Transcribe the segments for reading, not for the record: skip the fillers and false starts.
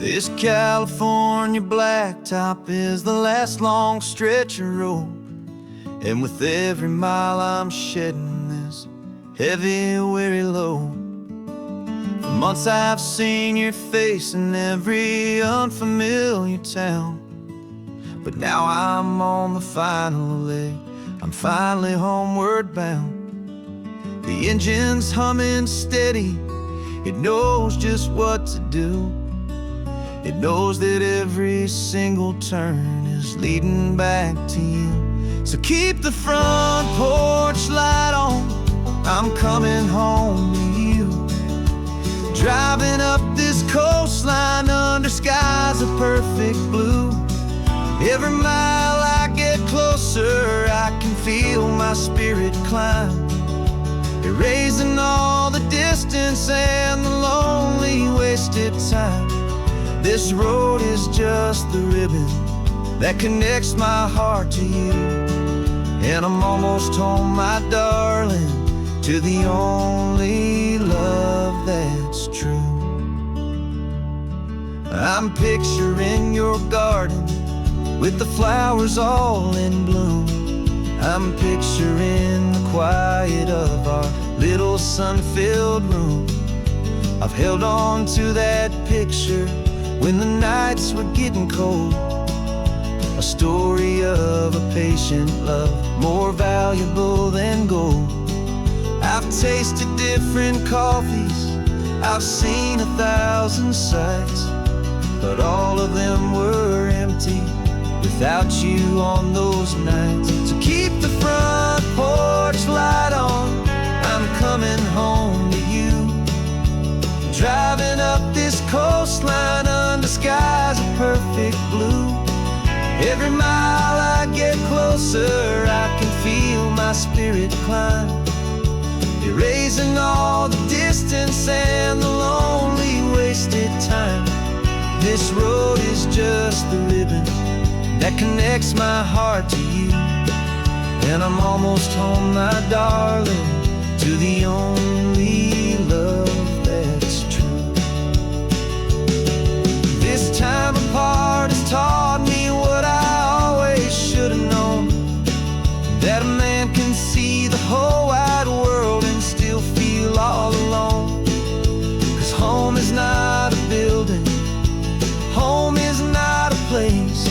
This California blacktop is the last long stretch of road, and with every mile I'm shedding this heavy, weary load. For months I've seen your face in every unfamiliar town, but now I'm on the final leg, I'm finally homeward bound. The engine's humming steady, it knows just what to do. It knows that every single turn is leading back to you. So keep the front porch light on, I'm coming home to you. Driving up this coastline under skies of perfect blue. Every mile I get closer, I can feel my spirit climb, erasing all the distance and the lonely wasted time. This road is just the ribbon that connects my heart to you, and I'm almost home, my darling, to the only love that's true. I'm picturing your garden with the flowers all in bloom. I'm picturing the quiet of our little sun-filled room. I've held on to that picture when the nights were getting cold, a story of a patient love more valuable than gold. I've tasted different coffees, I've seen 1,000 sights, but all of them were empty without you on those nights. So keep the front porch light on, I'm coming home to you. Driving up this coastline under skies of perfect blue. Every mile I get closer, I can feel my spirit climb, erasing all the distance and the lonely wasted time. This road is just the ribbon that connects my heart to you, and I'm almost home, my darling, to the only love that's true. This time apart has taught me what I always should have known, that a man can see the whole wide world and still feel all alone. 'Cause home is not a building, home is not a place,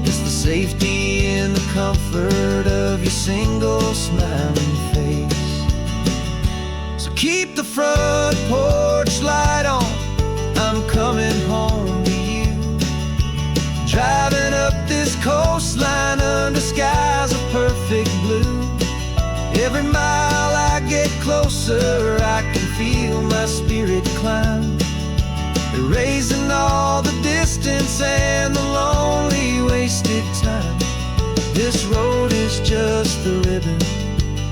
it's the safety and the comfort of your single smiling face. So keep the front porch light on, I'm coming home to you. Driving up this coastline under skies of perfect blue. Every mile I get closer, I can feel my spirit climb, erasing all the distance and the lonely wasted time. This road is just the ribbon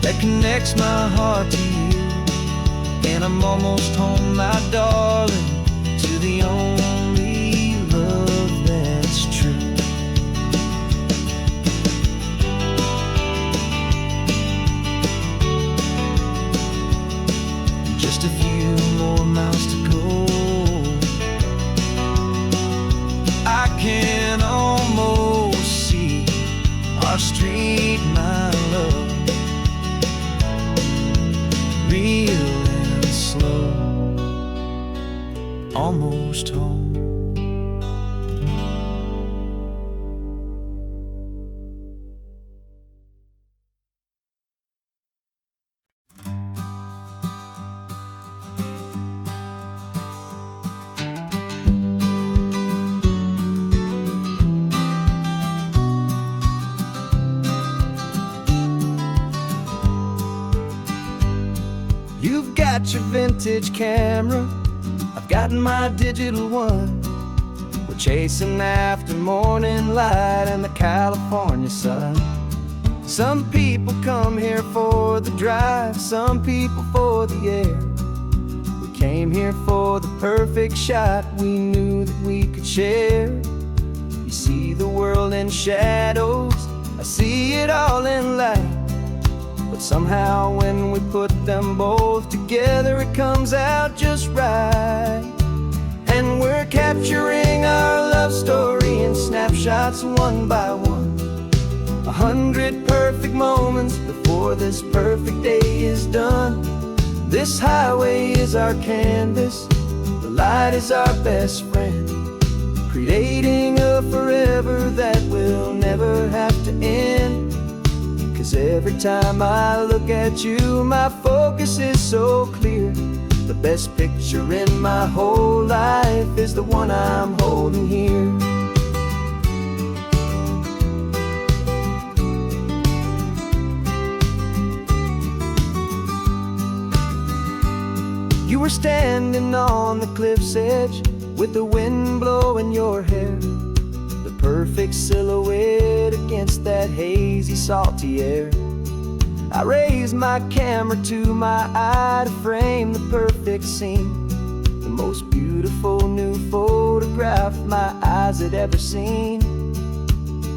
that connects my heart to you, and I'm almost home, my darling, to the only love that's true. Just a few more miles to go, I can almost see our street, my love, real and slow, almost home. You've got your vintage camera, I've got my digital one. We're chasing after morning light and the California sun. Some people come here for the drive, some people for the air. We came here for the perfect shot we knew that we could share. You see the world in shadows, I see it all in light. But somehow when we put them both together, it comes out just right. And we're capturing our love story in snapshots one by one. 100 perfect moments before this perfect day is done. This highway is our canvas, the light is our best friend, creating a forever that will never have to end. 'Cause every time I look at you, my focus is so clear. The best picture in my whole life is the one I'm holding here. You were standing on the cliff's edge with the wind blowing your hair, the perfect silhouette against that hazy, salty air. I raised my camera to my eye to frame the perfect scene, the most beautiful new photograph my eyes had ever seen.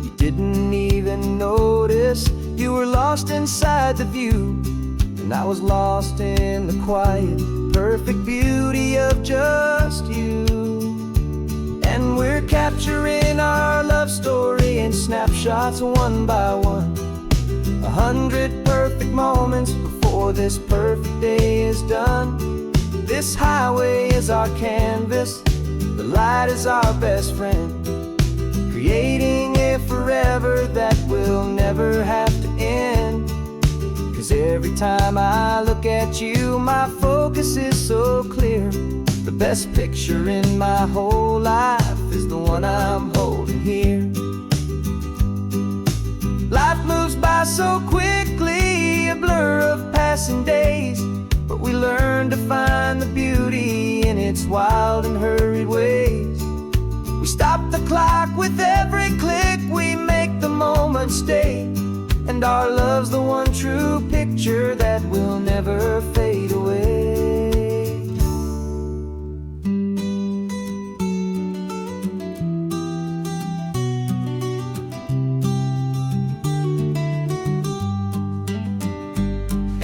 You didn't even notice you were lost inside the view, and I was lost in the quiet, perfect beauty of just you. And we're capturing our love story in snapshots one by one. 100 perfect moments before this perfect day is done. This highway is our canvas, the light is our best friend, creating a forever that will never have to end. 'Cause every time I look at you, my focus is so clear. The best picture in my whole life is the one I'm holding here. Life moves by so quickly, a blur of passing days, but we learn to find the beauty in its wild and hurried ways. We stop the clock with every click, we make the moment stay, and our love's the one true picture that will never fade away.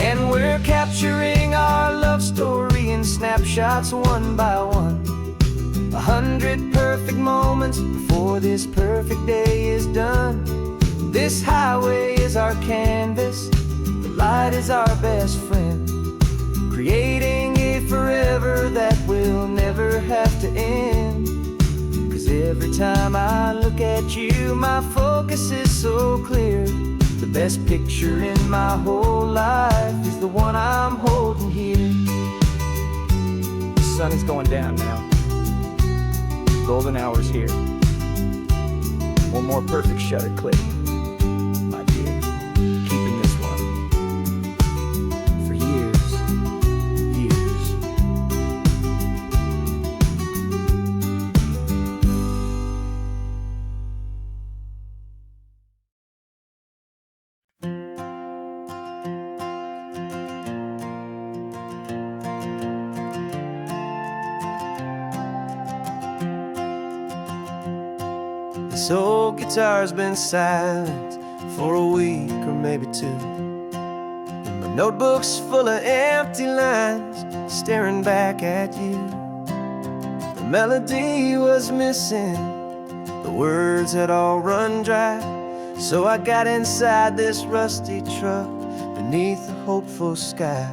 And we're capturing our love story in snapshots one by one. 100 perfect moments before this perfect day is done. This highway is our canvas, the light is our best friend, creating a forever that will never have to end. 'Cause every time I look at you, my focus is so clear. The best picture in my whole life is the one I'm holding here. The sun is going down now. Golden hour's here. One more perfect shutter click, my dear. Keeping this one for years, years. This old guitar's been silent for a week or maybe two, and my notebook's full of empty lines staring back at you. The melody was missing, the words had all run dry, so I got inside this rusty truck beneath a hopeful sky,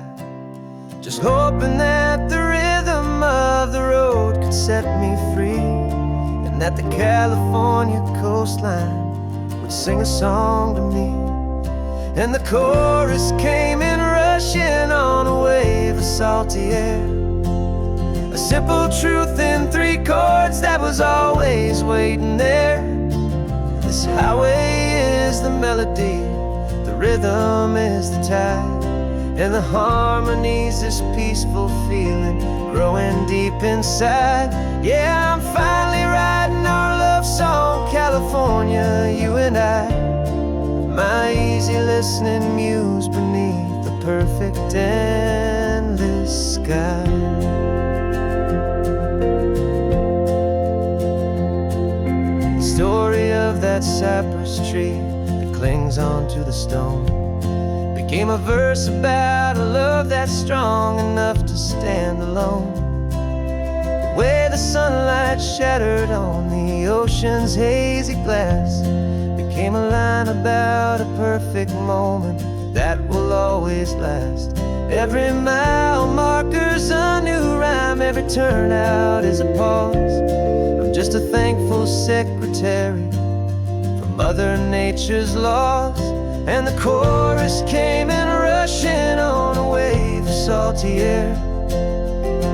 just hoping that the rhythm of the road could set me free, and that the California coastline would sing a song to me. And the chorus came in rushing on a wave of salty air, a simple truth in 3 chords that was always waiting there. This highway is the melody, the rhythm is the tide, and the harmony's this peaceful feeling growing deep inside. Yeah, I'm finally writing our love song, California, you and I, my easy listening muse beneath the perfect endless sky. The story of that cypress tree that clings onto the stone became a verse about a love that's strong enough to stand alone. where the sunlight shattered on the ocean's hazy glass became a line about a perfect moment that will always last. Every mile marker's a new rhyme, every turnout is a pause. I'm just a thankful secretary for Mother Nature's laws. And the chorus came in rushing on a wave of salty air,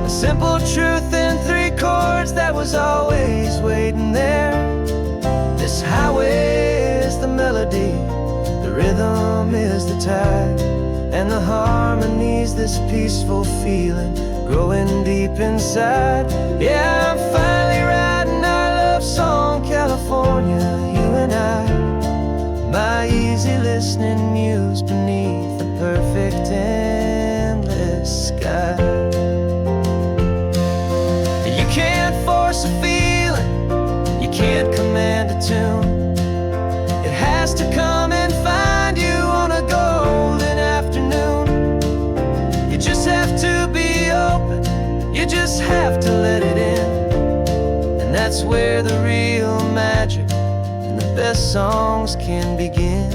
a simple truth in 3 chords that was always waiting there. This highway is the melody, the rhythm is the tide, and the harmony's this peaceful feeling growing deep inside. Yeah, I'm finally writing our love song, California, you and I. My easy listening muse beneath the perfect endless sky. You can't force a feeling, you can't command a tune. It has to come and find you on a golden afternoon. You just have to be open, you just have to let it in. And that's where the real magic and the best songs can begin.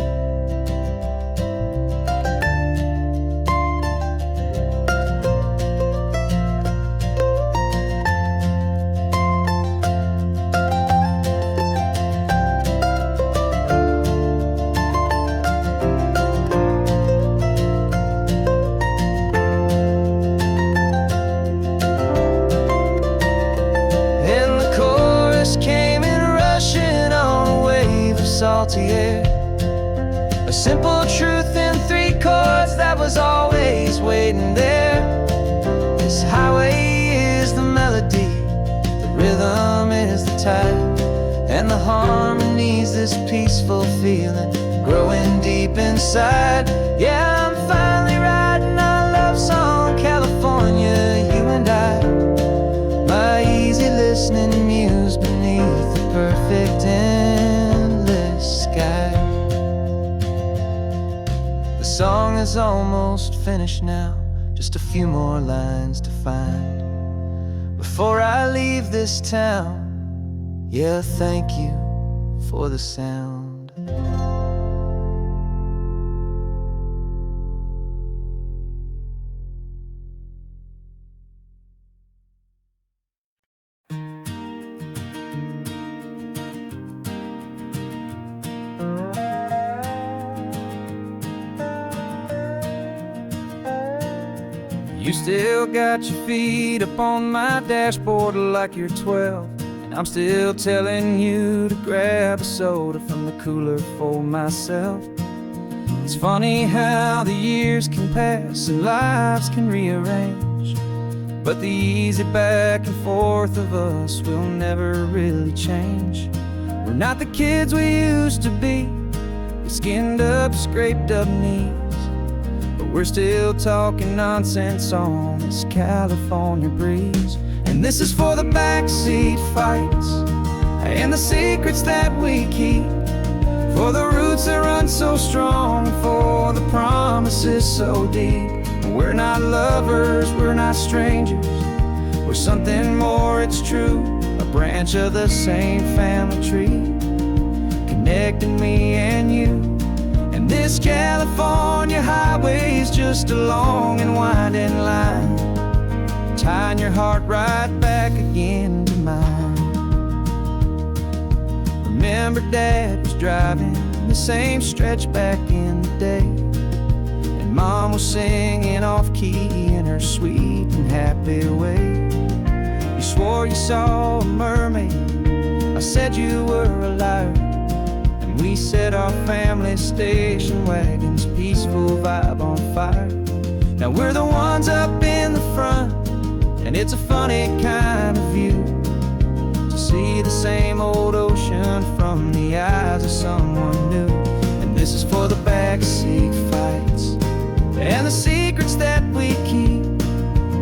Salty air, a simple truth in 3 chords that was always waiting there. This highway is the melody, the rhythm is the tide, and the harmony's this peaceful feeling growing deep inside. Yeah, I'm finally writing our love song, California, you and I. My easy listening muse beneath the perfect sky. The song is almost finished now, just a few more lines to find before I leave this town. Yeah, thank you for the sound. You still got your feet up on my dashboard like you're 12, and I'm still telling you to grab a soda from the cooler for myself. It's funny how the years can pass and lives can rearrange, but the easy back and forth of us will never really change. We're not the kids we used to be, with skinned up, scraped up knees, but we're still talking nonsense on this California breeze. And this is for the backseat fights and the secrets that we keep, for the roots that run so strong, for the promises so deep. We're not lovers, we're not strangers, we're something more, it's true, a branch of the same family tree, connecting me and you. And this California highway is just a long and winding line, tying your heart right back again to mine. Remember Dad was driving the same stretch back in the day, and Mom was singing off-key in her sweet and happy way. You swore you saw a mermaid, I said you were a liar, and we set our family station wagon's peaceful vibe on fire. Now we're the ones up in the front, and it's a funny kind of view to see the same old ocean from the eyes of someone new. And this is for the backseat fights and the secrets that we keep,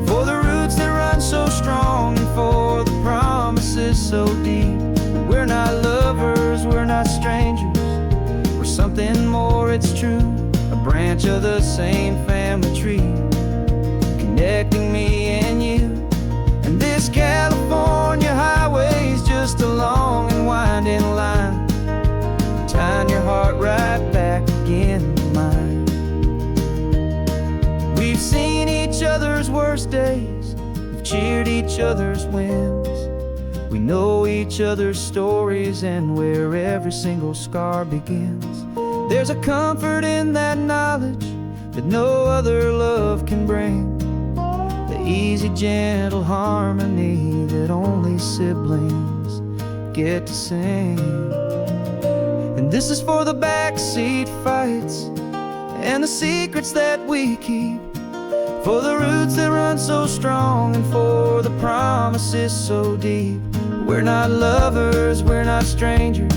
for the roots that run so strong, and for the promises so deep. We're not lovers, we're not strangers, we're something more, it's true, a branch of the same family tree, connecting me and you. And this California worst days, we've cheered each other's wins. We know each other's stories and where every single scar begins. There's a comfort in that knowledge that no other love can bring. The easy, gentle harmony that only siblings get to sing. And this is for the backseat fights and the secrets that we keep, for the roots that run so strong and for the promises so deep. We're not lovers, we're not strangers,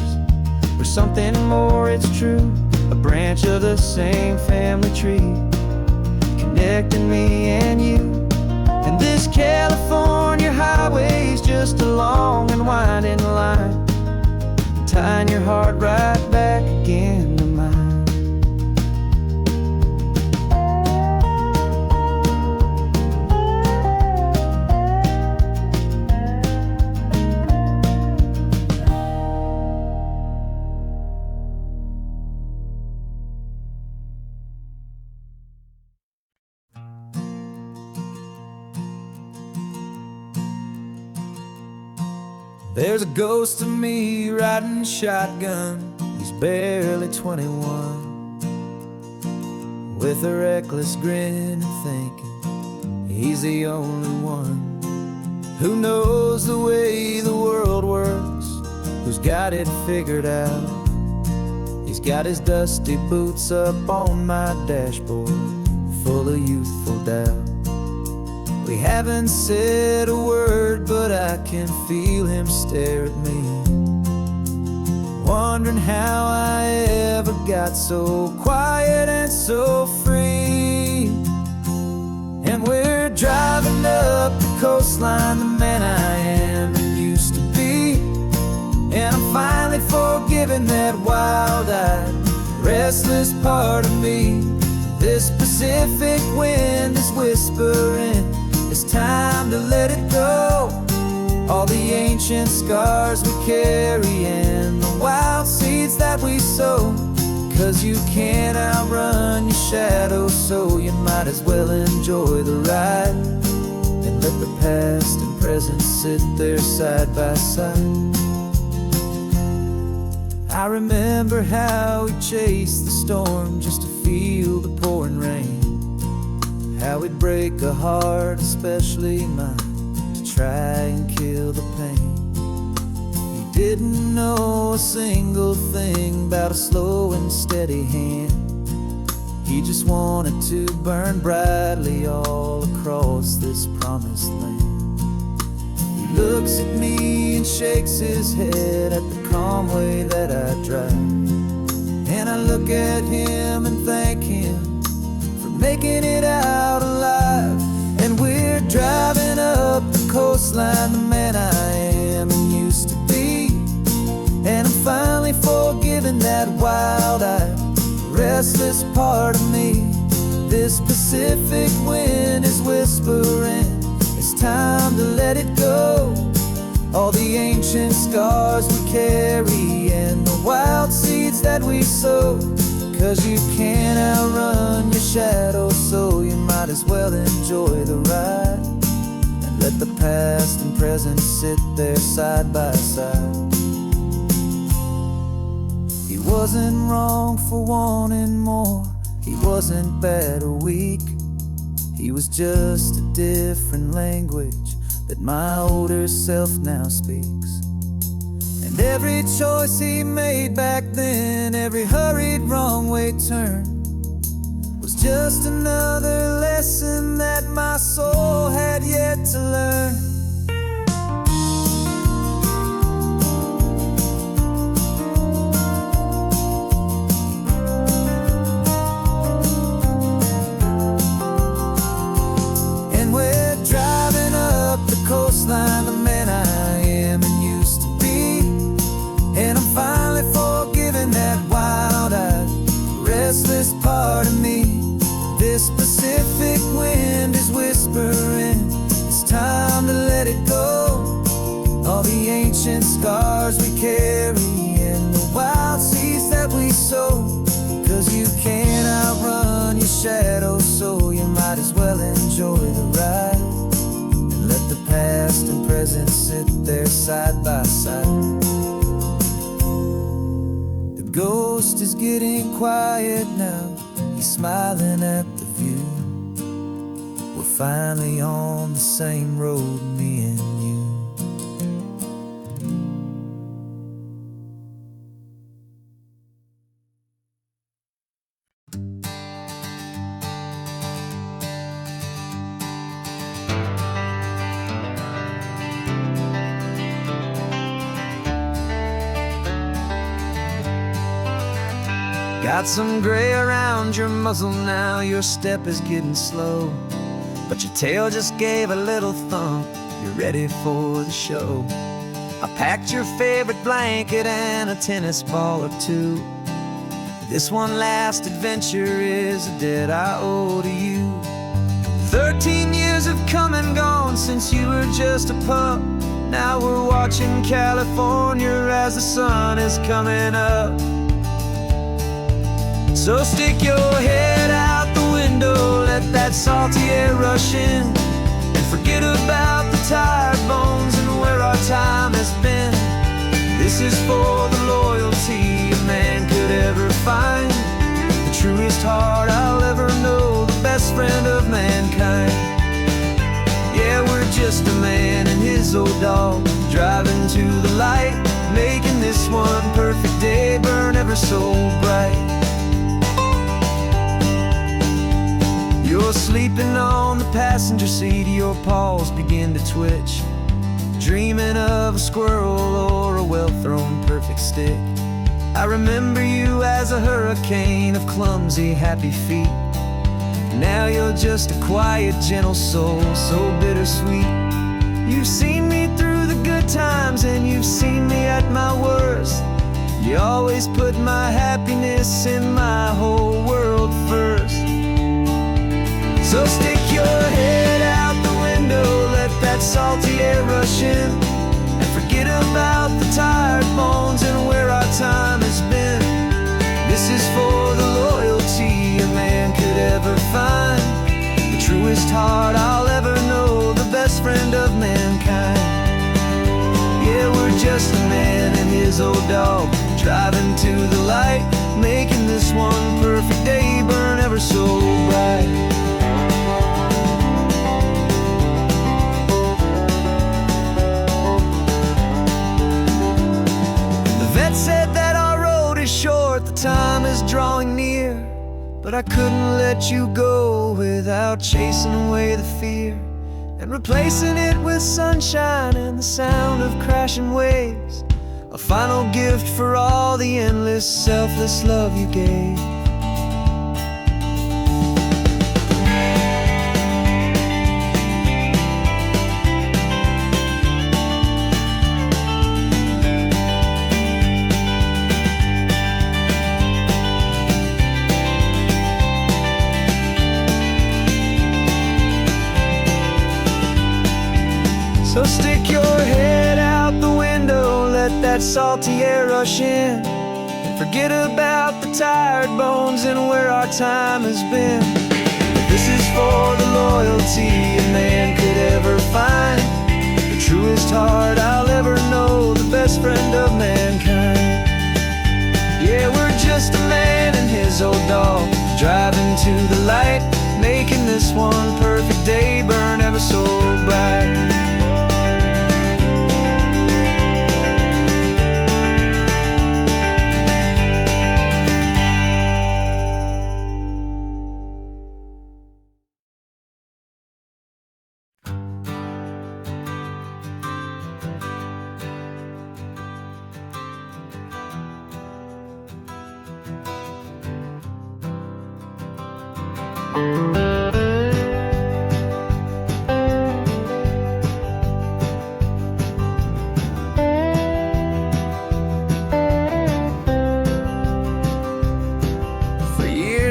we're something more, it's true. A branch of the same family tree, connecting me and you. And this California highway's just a long and winding line, tying your heart right back again to mine. There's a ghost of me riding shotgun. He's barely 21, with a reckless grin and thinking he's the only one who knows the way the world works, who's got it figured out. He's got his dusty boots up on my dashboard, full of youthful doubt. We haven't said a word, but I can feel him stare at me, wondering how I ever got so quiet and so free. And we're driving up the coastline, the man I am and used to be. And I'm finally forgiving that wild-eyed, restless part of me. This Pacific wind is whispering, it's time to let it go. All the ancient scars we carry and the wild seeds that we sow. 'Cause you can't outrun your shadow, so you might as well enjoy the ride and let the past and present sit there side by side. I remember how we chased the storm just to feel the pouring rain, how we'd break a heart, especially mine, to try and kill the pain. He didn't know a single thing about a slow and steady hand. He just wanted to burn brightly all across this promised land. He looks at me and shakes his head at the calm way that I drive, and I look at him and thank him for making it out alive. And we're driving up the coastline, the man I am and used to be. And I'm finally forgiving that wild-eyed, restless part of me. This Pacific wind is whispering, it's time to let it go. All the ancient scars we carry and the wild seeds that we sow. 'Cause you can't outrun your shadow, so you might as well enjoy the ride and let the past and present sit there side by side. He wasn't wrong for wanting more, he wasn't bad or weak. He was just a different language that my older self now speaks. And every choice he made back then, every hurried wrong way turn, was just another lesson that my soul had yet to learn. And we're driving up the coastline, the man I am and used to be. And I'm finally forgiving that wild-eyed, restless part of me. This Pacific wind is whispering, it's time to let it go. All the ancient scars we carry and the wild seeds that we sow. 'Cause you can't outrun your shadow, so you might as well enjoy the ride side by side. The ghost is getting quiet now, he's smiling at the view. We're finally on the same road, me and you. Got some gray around your muzzle now, your step is getting slow, but your tail just gave a little thump, you're ready for the show. I packed your favorite blanket and a tennis ball or two. This one last adventure is a debt I owe to you. 13 years have come and gone since you were just a pup. Now we're watching California as the sun is coming up. So stick your head out the window, let that salty air rush in, and forget about the tired bones and where our time has been. This is for the loyalty a man could ever find, the truest heart I'll ever know, the best friend of mankind. Yeah, we're just a man and his old dog, driving to the light, making this one perfect day burn ever so bright. You're sleeping on the passenger seat, your paws begin to twitch, dreaming of a squirrel or a well-thrown perfect stick. I remember you as a hurricane of clumsy, happy feet. Now you're just a quiet, gentle soul, so bittersweet. You've seen me through the good times and you've seen me at my worst. You always put my happiness in my whole world first. So stick your head out the window, let that salty air rush in, and forget about the tired bones and where our time has been. This is for the loyalty a man could ever find, the truest heart I'll ever know, the best friend of mankind. Yeah, we're just a man and his old dog, driving to the light, making this one perfect day burn ever so bright. Said that our road is short, the time is drawing near, but I couldn't let you go without chasing away the fear and replacing it with sunshine and the sound of crashing waves, a final gift for all the endless, selfless love you gave. So stick your head out the window, let that salty air rush in, and forget about the tired bones and where our time has been. This is for the loyalty a man could ever find, the truest heart I'll ever know, the best friend of mankind. Yeah, we're just a man and his old dog, driving to the light, making this one perfect day burn ever so bright.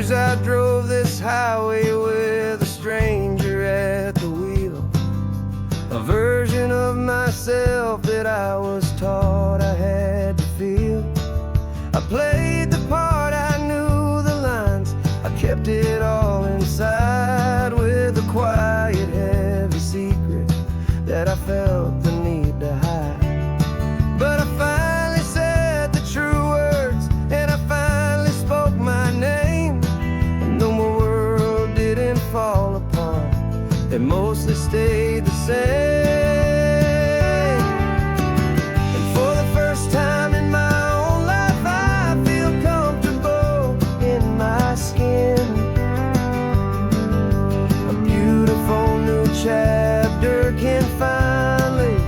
I drove this highway with a stranger at the wheel, a version of myself that I was taught I had to feel. I played the part, I knew the lines, I kept it all inside with a quiet, heavy secret that I felt the need to hide. mostly stayed the same. And for the first time in my own life, I feel comfortable in my skin. A beautiful new chapter can finally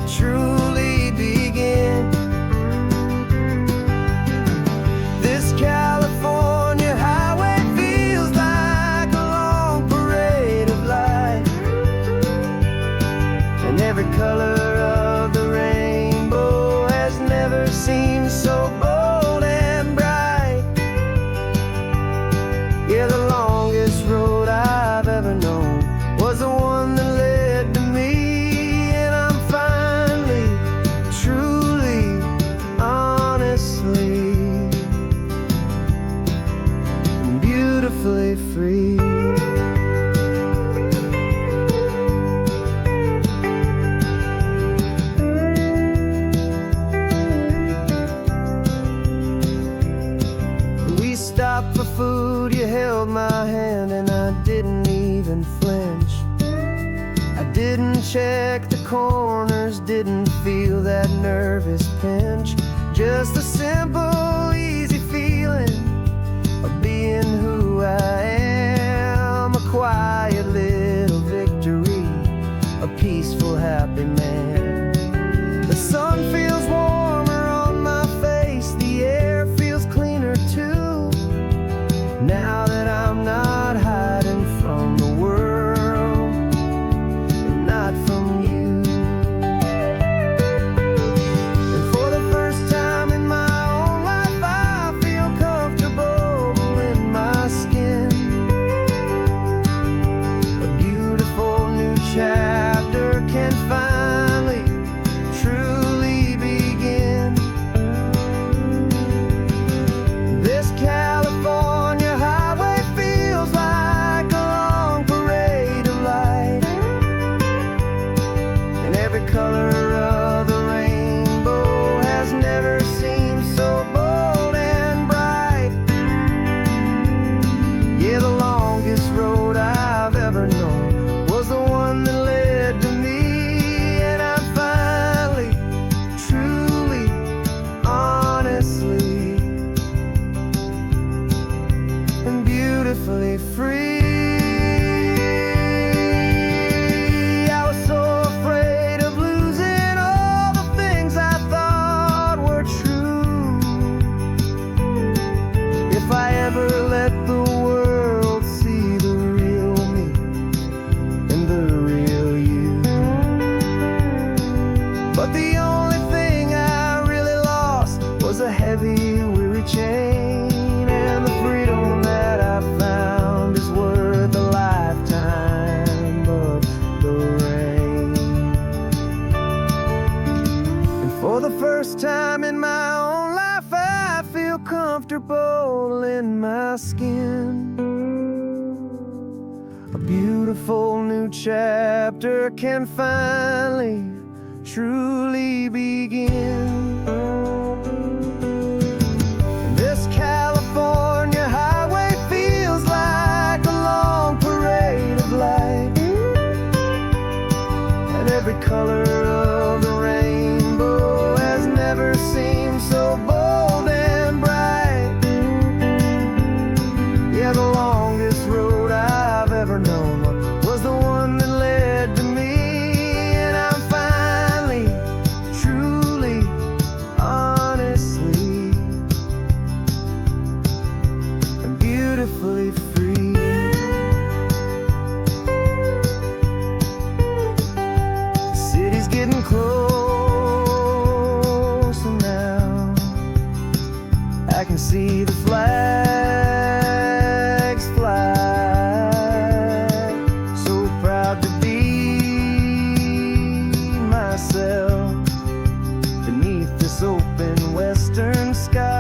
truly begin. This California highway feels like a long parade of light, and every color of the rainbow has never seemed so bold and bright. Yeah, the longest road I've ever known was the one that led to me, and I'm finally, truly, honestly, and beautifully free. We stopped for food, you held my hand, and I didn't even flinch. I didn't check the corners, didn't feel that nervous pinch. Just a simple, easy feeling of being who I am. A quiet little victory, a peaceful, happy man. The sun feels warmer on my face, the air feels cleaner too, now that I'm not hiding from the world and not from you. And for the first time in my own life, I feel comfortable in my skin. A beautiful new chapter can finally truly begin. This California highway feels like a long parade of light, and every color of the rainbow has never seemed so bold and bright. Yeah, the longest road I've ever known was the one that led to me, and I'm finally, truly, honestly, and beautifully free. I was so afraid of losing all the things I thought were true. If I ever let the world see the real me and the real you. But the only thing I really lost was a heavy, weary chain, and the freedom that I found is worth a lifetime of the rain. And for the first time in my own life, I feel comfortable in my skin. A beautiful new chapter can finally, truly begin. This California highway feels like a long parade of light, and every color of the rainbow has never seemed so bold and bright. Yeah, the longest road I've ever known was the one that led to me, and I'm finally, truly, honestly, and beautifully free. The city's getting closer now. I can see the flags fly. So proud to be myself beneath this open western sky.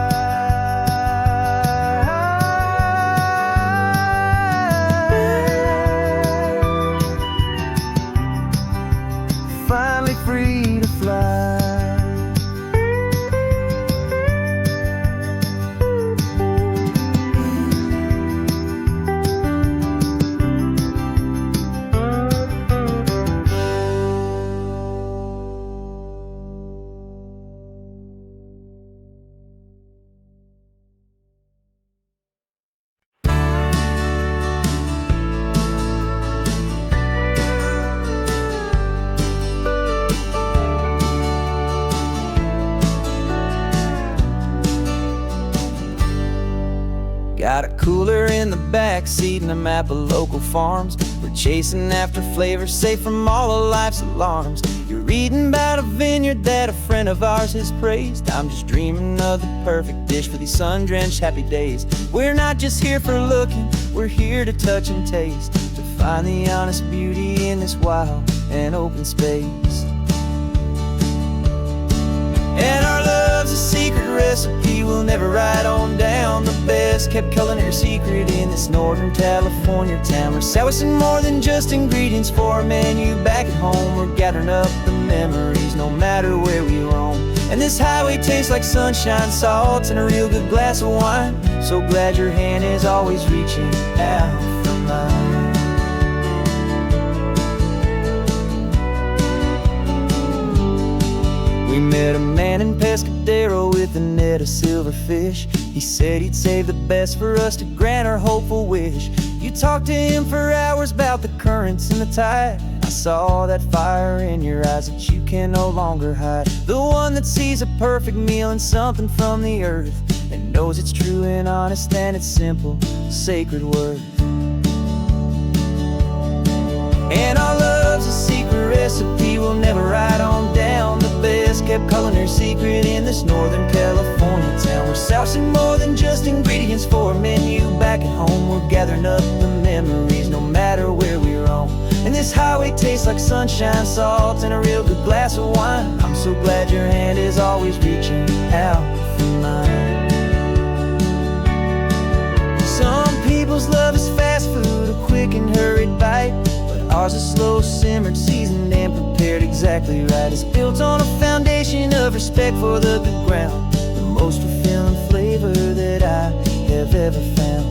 Got a cooler in the back seat and a map of local farms. We're chasing after flavors safe from all of life's alarms. You're reading about a vineyard that a friend of ours has praised. I'm just dreaming of the perfect dish for these sun-drenched happy days. We're not just here for looking, we're here to touch and taste, to find the honest beauty in this wild and open space. And our love's a secret recipe we'll never write on down. The best kept culinary secret in this Northern California town. We're selling more than just ingredients for a menu back at home. We're gathering up the memories no matter where we roam. And this highway tastes like sunshine, salt, and a real good glass of wine. So glad your hand is always reaching out for mine. We met a man in Pescadero with a net of silverfish. He said he'd save the best for us to grant our hopeful wish. You talked to him for hours about the currents and the tide. I saw that fire in your eyes that you can no longer hide. The one that sees a perfect meal and something from the earth, and knows it's true and honest and it's simple, sacred worth. And our love's a secret recipe we'll never write on down. The best kept culinary secret in this Northern California town. We're sourcing more than just ingredients for a menu back at home. We're gathering up the memories no matter where we roam. And this highway tastes like sunshine, salt, and a real good glass of wine. I'm so glad your hand is always reaching out for mine. Some people's love is fast food, a quick and hurried bite. Ours is slow simmered, seasoned and prepared exactly right. It's built on a foundation of respect for the good ground, the most fulfilling flavor that I have ever found.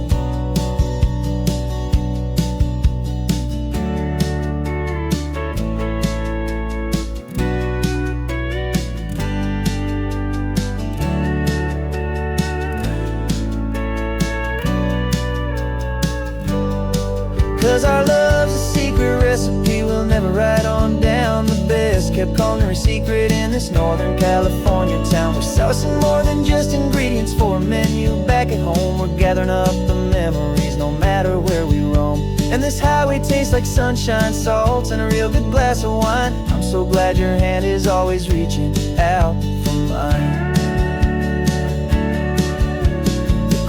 'Cause our love's a secret recipe we'll never write on down. The best kept culinary secret in this Northern California town. We're sourcing more than just ingredients for a menu back at home. We're gathering up the memories no matter where we roam. And this highway tastes like sunshine, salt, and a real good glass of wine. I'm so glad your hand is always reaching out for mine.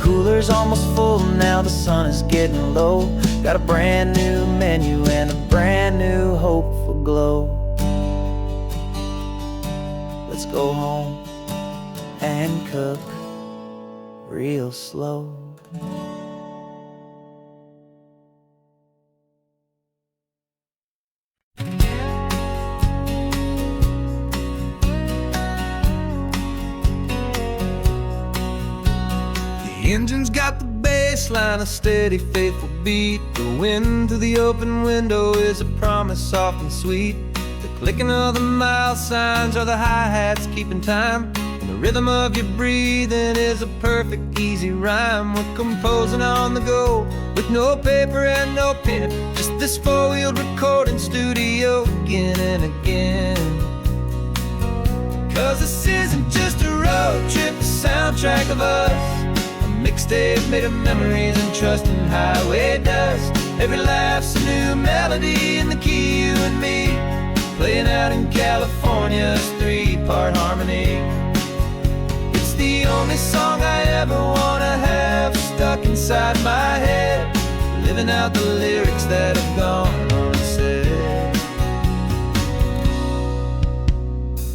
Cooler's almost full now, the sun is getting low. Got a brand new menu and a brand new hopeful glow. Let's go home and cook real slow. The engine's got the bass line, a steady, faithful beat. The wind through the open window is a promise soft and sweet. The clicking of the mile signs are the hi-hats keeping time. And the rhythm of your breathing is a perfect, easy rhyme. We're composing on the go with no paper and no pen. Just this four-wheeled recording studio again and again. 'Cause this isn't just a road trip, the soundtrack of us. Mixtape made of memories and trust in highway dust. Every laugh's a new melody in the key, you and me, playing out in California's three-part harmony. It's the only song I ever wanna have stuck inside my head, living out the lyrics that have gone unsaid.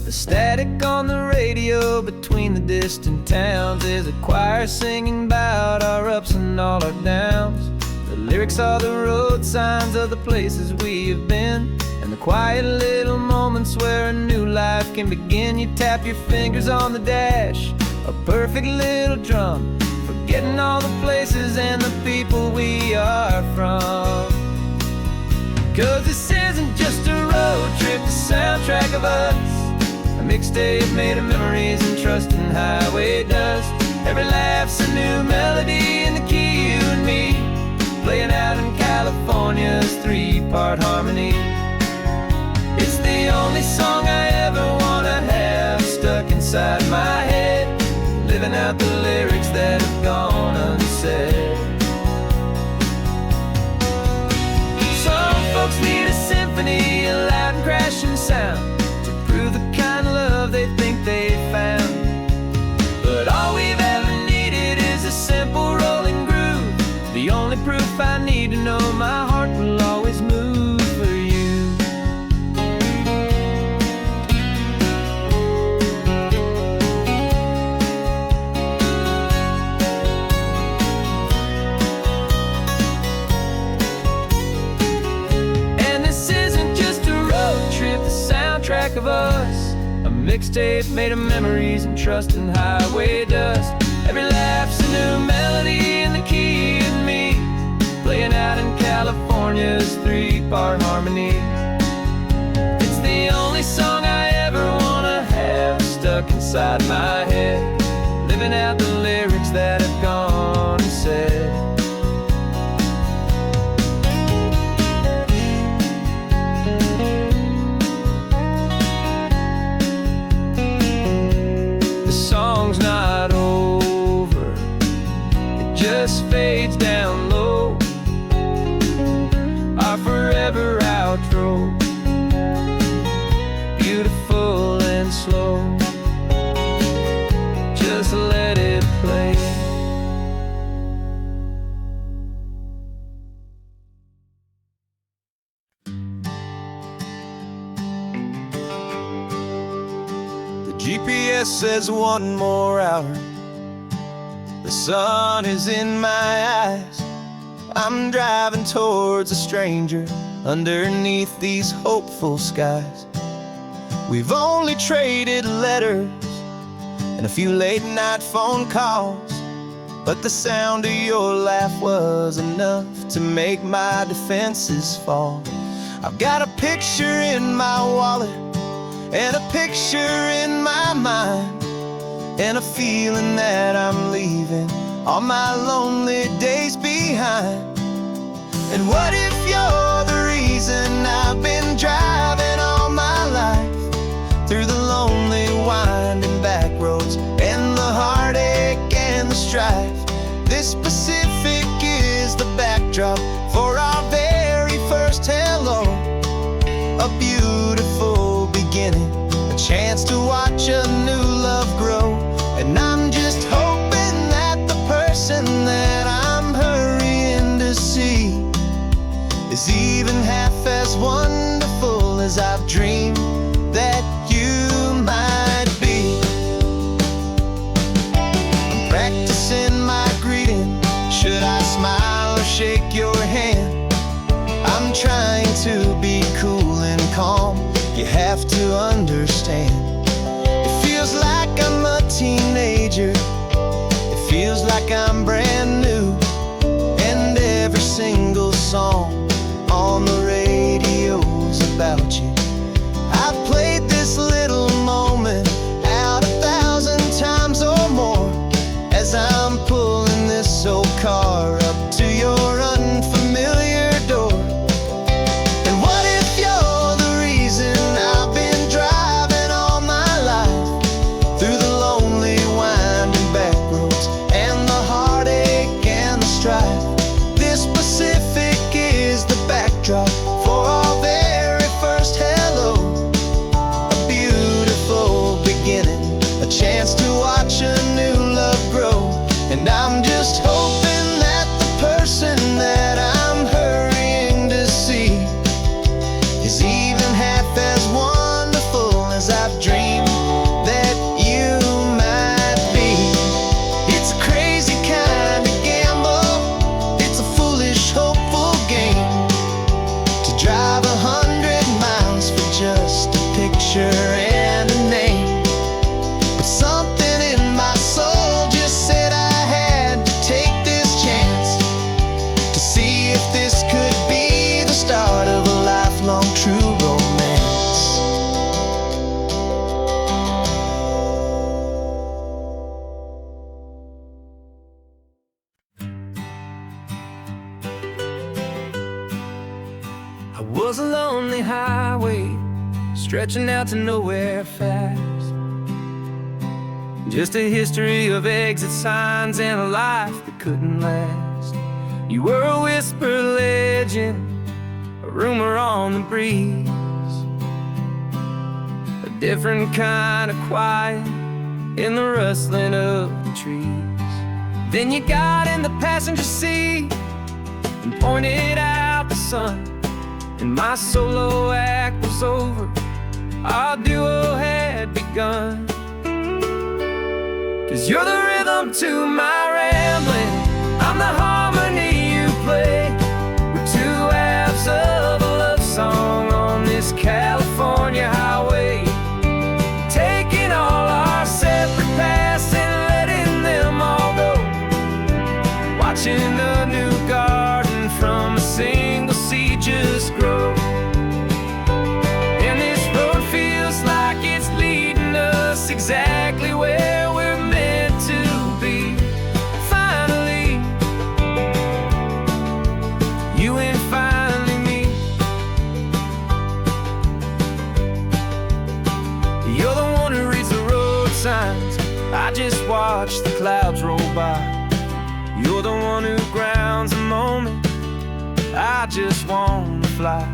The static on the radio between the distant towns is a choir singing about our ups and all our downs. The lyrics are the road signs of the places we have been, and the quiet little moments where a new life can begin. You tap your fingers on the dash, a perfect little drum, forgetting all the places and the people we are from. 'Cause this isn't just a road trip, the soundtrack of us. Mixtape made of memories and trust in highway dust. Every laugh's a new melody in the key, you and me, playing out in California's three-part harmony. It's the only song I ever wanna have stuck inside my head, living out the lyrics that have gone unsaid. mixtape made of memories and trust in highway dust. Every laugh's a new melody in the key and me, playing out in California's 3-part harmony. It's the only song I ever wanna have stuck inside my head, living out the lyrics that have gone and said. The song's not over, it just fades down low, our forever outro, beautiful and slow. Just let it play. The GPS says 1 more hour. The sun is in my eyes. I'm driving towards a stranger underneath these hopeful skies. We've only traded letters and a few late-night phone calls, but the sound of your laugh was enough to make my defenses fall. I've got a picture in my wallet and a picture in my mind, and a feeling that I'm leaving all my lonely days behind. And what if you're the reason I've been driving all my life, through the lonely winding back roads and the heartache and the strife? This Pacific is the backdrop for our very first hello, a beautiful beginning, a chance to watch a new love grow. And I'm just hoping that the person that I'm hurrying to see is even half as wonderful as I've dreamed that you might be. I'm practicing my greeting. Should I smile or shake your hand? I'm trying to be cool and calm. You have to understand. It feels like I'm a teenager. It feels like I'm brand new. And every single song on the radio's about you. I've played this little moment out 1,000 times or more, as I'm pulling this old car up to your unfamiliar door. And what if you're the reason I've been driving all my life, through the lonely winding back roads and the heartache and the strife? This Pacific is the backdrop for our very first hello, a beautiful beginning, a chance to watch a new love grow. And I'm just hoping that the person that I'm hurrying to see is even half as wonderful as I've dreamed that you might be. It's a crazy kind of gamble, it's a foolish, hopeful game, to drive 100 miles for just a picture and a name. But something in my soul just said I had to take this chance, to see if this could be the start of a lifelong true romance. I was a lonely highway stretching out to nowhere fast, just a history of exit signs and a life that couldn't last. You were a whisper legend, a rumor on the breeze, a different kind of quiet in the rustling of the trees. Then you got in the passenger seat and pointed out the sun, and my solo act was over, our duo had begun. 'Cause you're the rhythm to my rambling, I'm the harmony you play. We're two halves of a love song on this California highway, taking watching a new garden from a single seed just grow. And this road feels like it's leading us exactly where we're meant to be. Finally, you and finally me. You're the one who reads the road signs, I just watch the clouds roll by. You're the one who grounds a moment, I just wanna fly.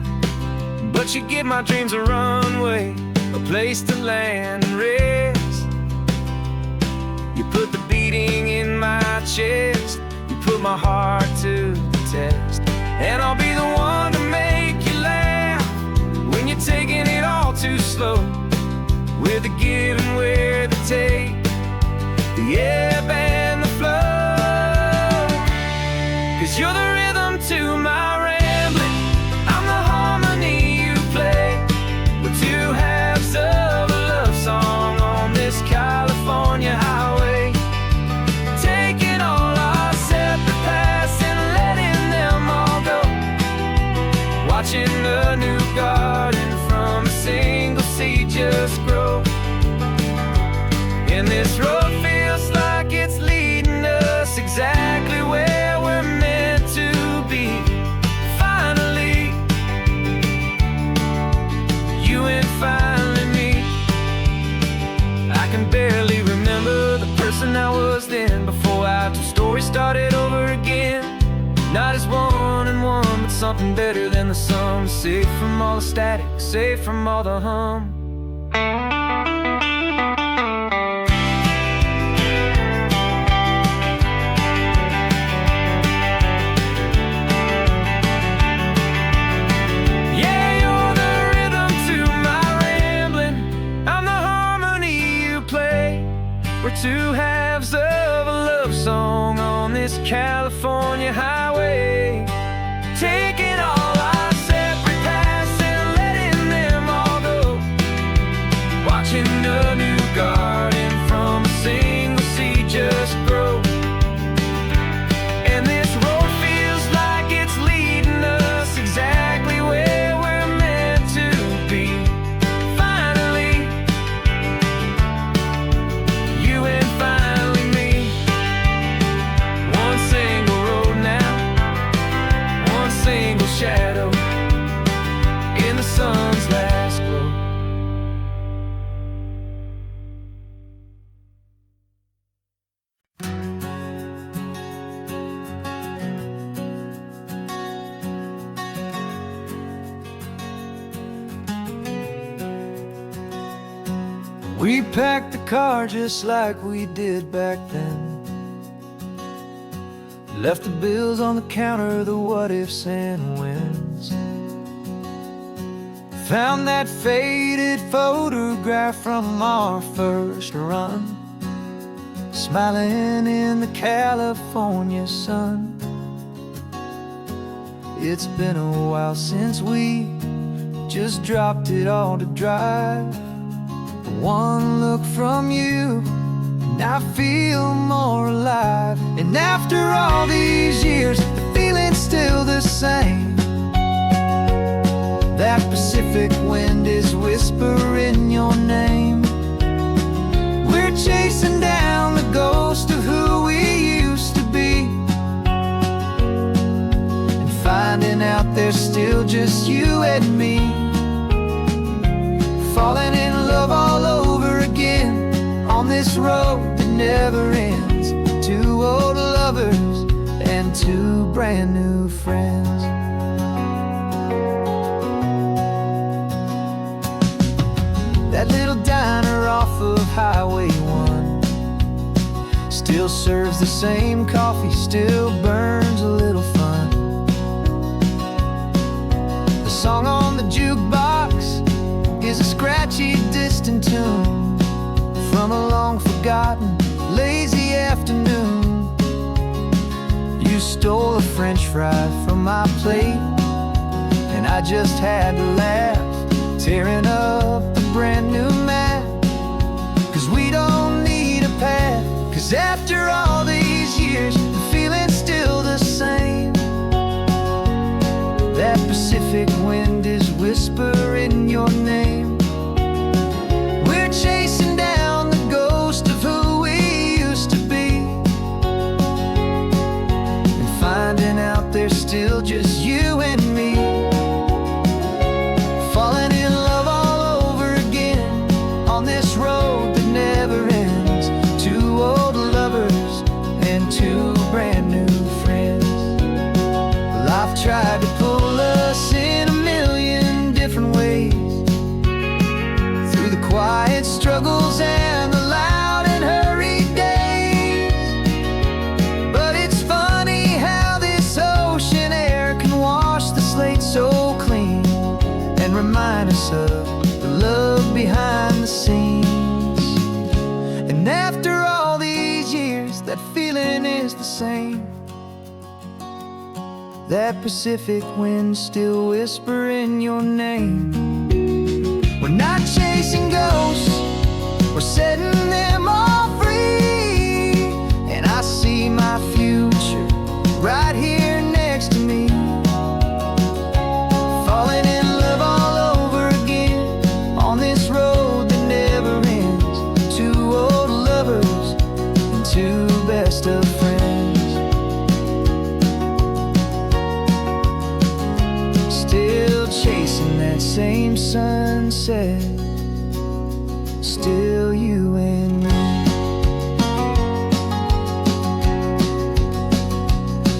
But you give my dreams a runway, a place to land and rest. You put the beating in my chest, you put my heart to the test. And I'll be the one to make you laugh when you're taking it all too slow. We're the give and we're the take, the ebb and the flow. 'Cause you're the rhythm to my rambling, I'm the harmony you play. We're two halves of a love song on this California highway, taking all our separate paths and letting them all go. Watching a new garden from a single seed just grow. And this road feels like it's leading us exactly where we're meant to be. Finally, you and finally me. I can barely remember the person I was then, before our two stories started over again. Not as one and one, but something better than the sum. Safe from all the static, safe from all the hum. We're two halves of a love song on this California highway, taking all our separate paths and letting them all go. Watching a new garden from a single seed just grow. And this road feels like it's leading us exactly where we're meant to be. Finally, you and finally me. One single road now, one single shadow in the sun's last glow. We packed the car just like we did back then. Left the bills on the counter, the what ifs and whens. Found that faded photograph from our first run, smiling in the California sun. It's been a while since we just dropped it all to drive. One look from you and I feel more alive. And after all these years, the feeling's still the same. That Pacific wind is whispering your name. We're chasing down the ghost of who we used to be, and finding out there's still just you and me. Falling in love all over again on this road that never ends. Two old lovers and two brand new friends. That little diner off of Highway 1 still serves the same coffee, still burns a little fun. The song on the jukebox is a scratchy, distant tune from a long forgotten, lazy afternoon. You stole a French fry from my plate, and I just had to laugh, tearing up the brand new map. 'Cause we don't need a path, 'cause after all these years, the feeling's still still just you and me. Falling in love all over again on this road that never ends. Two old lovers and two brand new friends. Life tried to pull us in a million different ways, through the quiet struggles and the loud and hurried days. But it's funny how this ocean air can wash the slate so clean and remind us of the love behind the scenes. And after all these years, that feeling is the same. That Pacific wind still whispering your name. We're not chasing ghosts, we're setting them all free. And I see my future right here next to me. Falling in love all over again on this road that never ends. Two old lovers and two best of friends. Still chasing that same sunset, still you and me.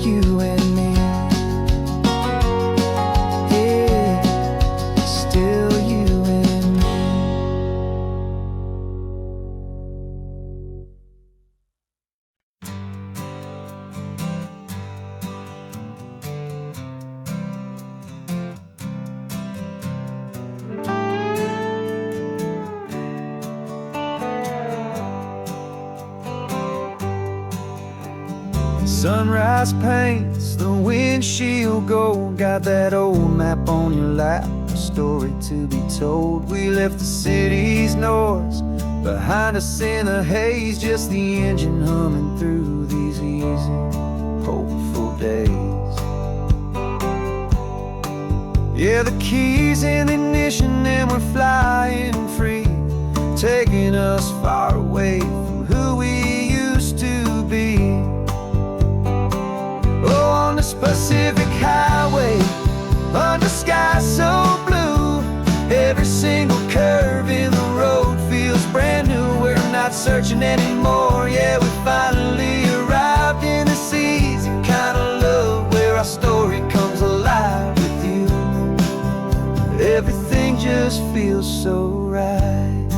You and me. Yeah, still you and me. Sunrise paints the windshield gold. Got that old map on your lap, a story to be told. We left the city's noise behind us in the haze, just the engine humming through these easy, hopeful days. Yeah, the keys in the ignition and we're flying free, taking us far away from who we used to be. Oh, on this Pacific highway, under skies so blue, every single curve in the road feels brand new. We're not searching anymore, yeah, we finally arrived in this easy kind of love, where our story comes alive with you. Everything just feels so right.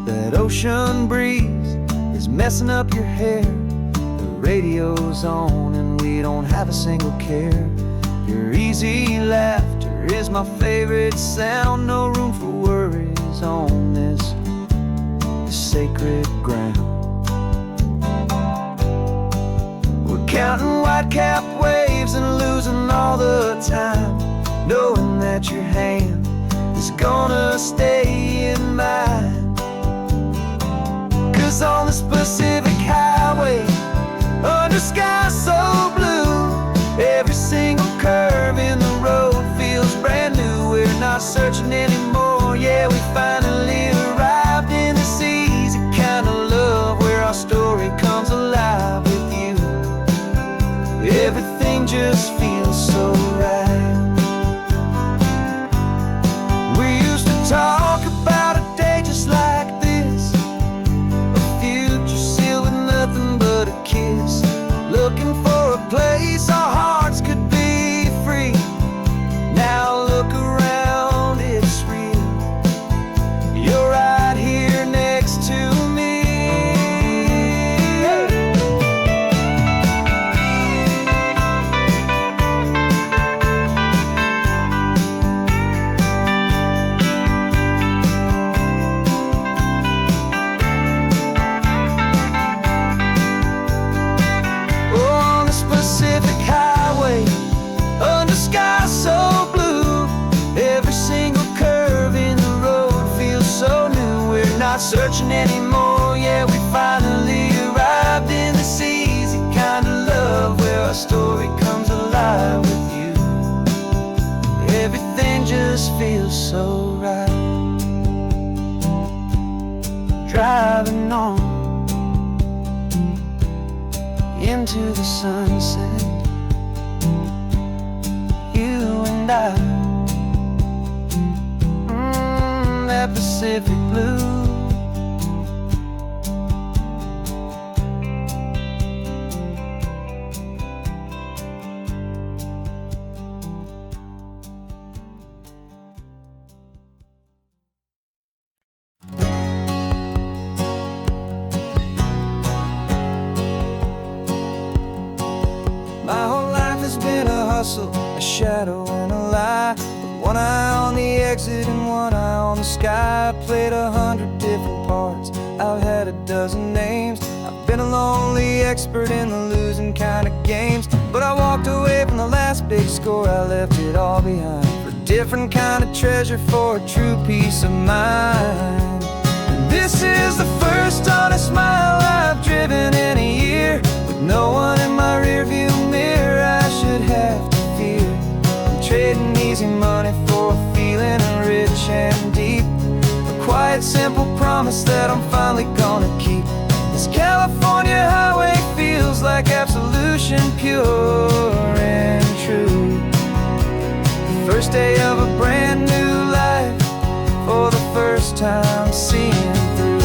That ocean breeze is messing up your hair, radio's on and we don't have a single care. Your easy laughter is my favorite sound. No room for worries on this sacred ground. We're counting white-capped waves and losing all the time, knowing that your hand is gonna stay in mine. 'Cause on this Pacific highway, under skies so blue, every single curve in the road feels brand new. We're not searching anymore, yeah, we finally arrived in this easy kind of love, where our story comes alive with you. Everything just feels so right. We used to talk about a day just like this, a future sealed with nothing but a kiss, looking for a place our hearts could be free. Now look around, it's real. You're right here next to me. Pacific highway, under skies so blue, every single curve in the road feels so new. We're not searching anymore, yeah, we finally arrived in this easy kind of love, where our story comes alive with you. Everything just feels so right. Driving on, into the sunset. You and I, that Pacific blue. My whole life has been a hustle, a shadow and a lie. With one eye on the exit and one eye on the sky. I played 100 different parts, I've had a dozen names. I've been a lonely expert in the losing kind of games. But I walked away from the last big score, I left it all behind for a different kind of treasure, for a true peace of mind. And this is the first honest mile I've driven in a year, with no one in my rearview mirror I should have to fear. I'm trading easy money for a feeling rich and deep, a quiet simple promise that I'm finally gonna keep. This California highway feels like absolution, pure and true. The first day of a brand new life, for the first time seeing through.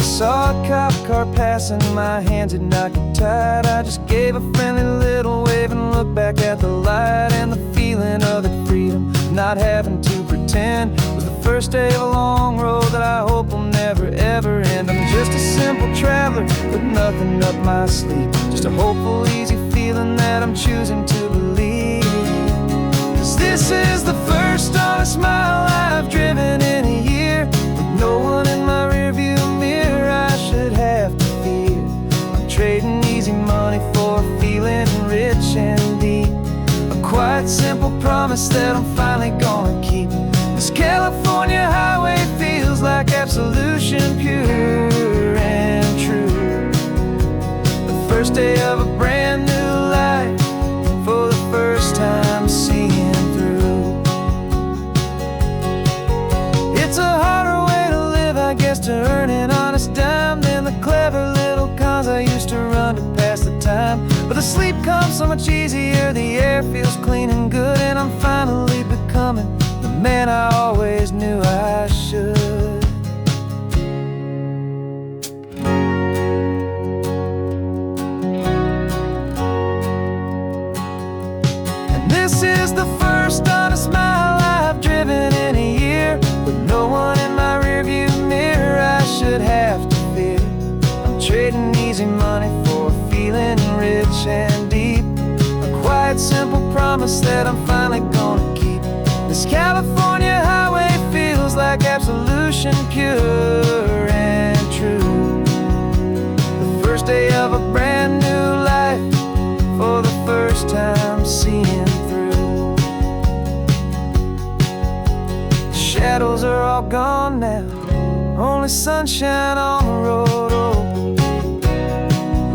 Saw a cop car passing, my hands had not get tied. I just gave a friendly little wave and looked back at the light. And the feeling of the freedom, not having to pretend, was the first day of a long road that I hope will never ever end. I'm just a simple traveler with nothing up my sleeve, just a hopeful easy feeling that I'm choosing to believe. 'Cause this is the first honest mile I've driven in a year, with no one in my rearview mirror I should have to fear. I'm trading easy money for a feeling rich and deep, a quiet simple promise that I'm finally gonna keep. This California highway feels like absolution, pure and true. The first day of a brand new life, for the first time seeing through. It's a harder way to live, I guess, to earn an honest dime than the clever little cons I used to run to pass the time. But the sleep comes so much easier, the air feels clean and good, and I'm finally becoming the man I always knew I should. And this is the first honest mile I've driven in a year, with no one in my rearview mirror I should have to fear. I'm trading easy money for a feeling rich and deep, a quiet simple promise that I'm finally gonna keep. This California highway feels like absolution, pure and true. The first day of a brand new life, for the first time seeing through. The shadows are all gone now, only sunshine on the road. Oh,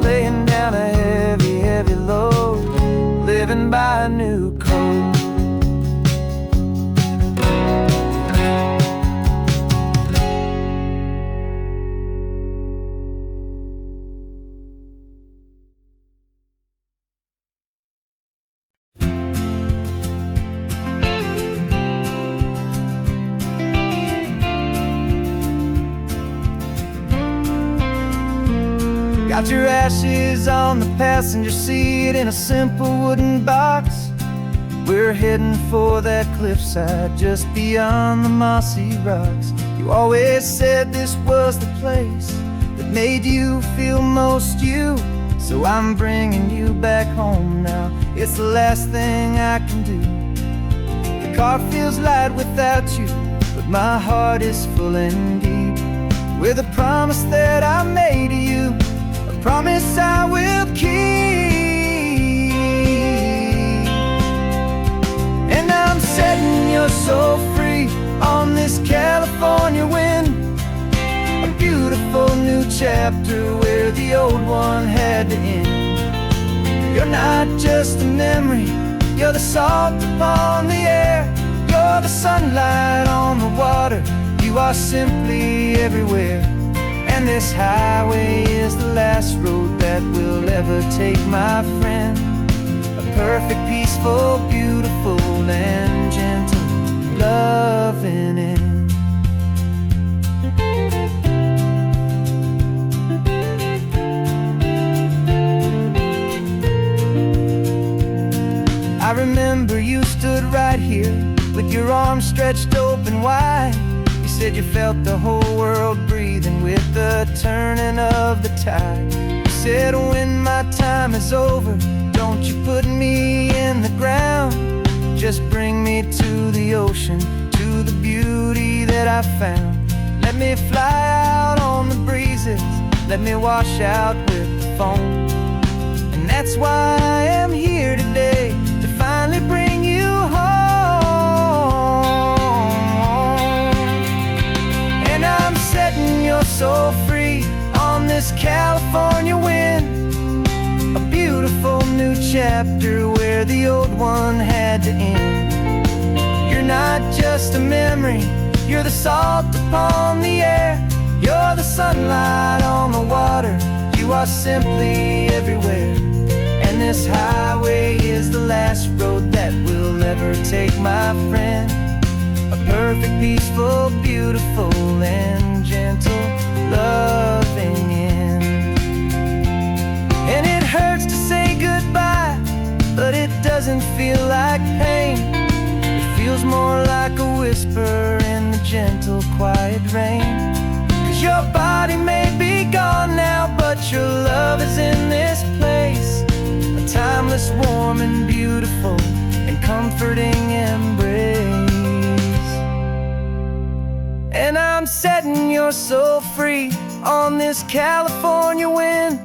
laying down a heavy, heavy load, living by a new code. Got your ashes on the passenger seat in a simple wooden box. We're heading for that cliffside just beyond the mossy rocks. You always said this was the place that made you feel most you, so I'm bringing you back home now. It's the last thing I can do. The car feels light without you, but my heart is full and deep with a promise that I made to you, a promise I will keep. And I'm setting your soul free on this California wind, a beautiful new chapter where the old one had to end. You're not just a memory, you're the salt upon the air, you're the sunlight on the water. You You are simply everywhere, and this highway is the last road that we'll ever take, my friend. A perfect, peaceful, beautiful, and gentle loving end. I remember you stood right here with your arms stretched open wide. You said you felt the whole world breathing with the turning of the tide. You said, when my time is over, don't you put me in the ground. Just bring me to the ocean, to the beauty that I found. Let me fly out on the breezes, let me wash out with the foam. And that's why I am here today, to finally bring you home. And I'm setting your soul free on this California wind, a beautiful new chapter where the old one had to end. You're not just a memory, you're the salt upon the air, you're the sunlight on the water. You are simply everywhere, and this highway is the last road that we'll ever take, my friend. A perfect, peaceful, beautiful, and gentle loving end. And it hurts to say goodbye, but it doesn't feel like pain. It feels more like a whisper in the gentle, quiet rain. 'Cause your body may be gone now, but your love is in this place, a timeless, warm, and beautiful, and comforting embrace. And I'm setting your soul free on this California wind,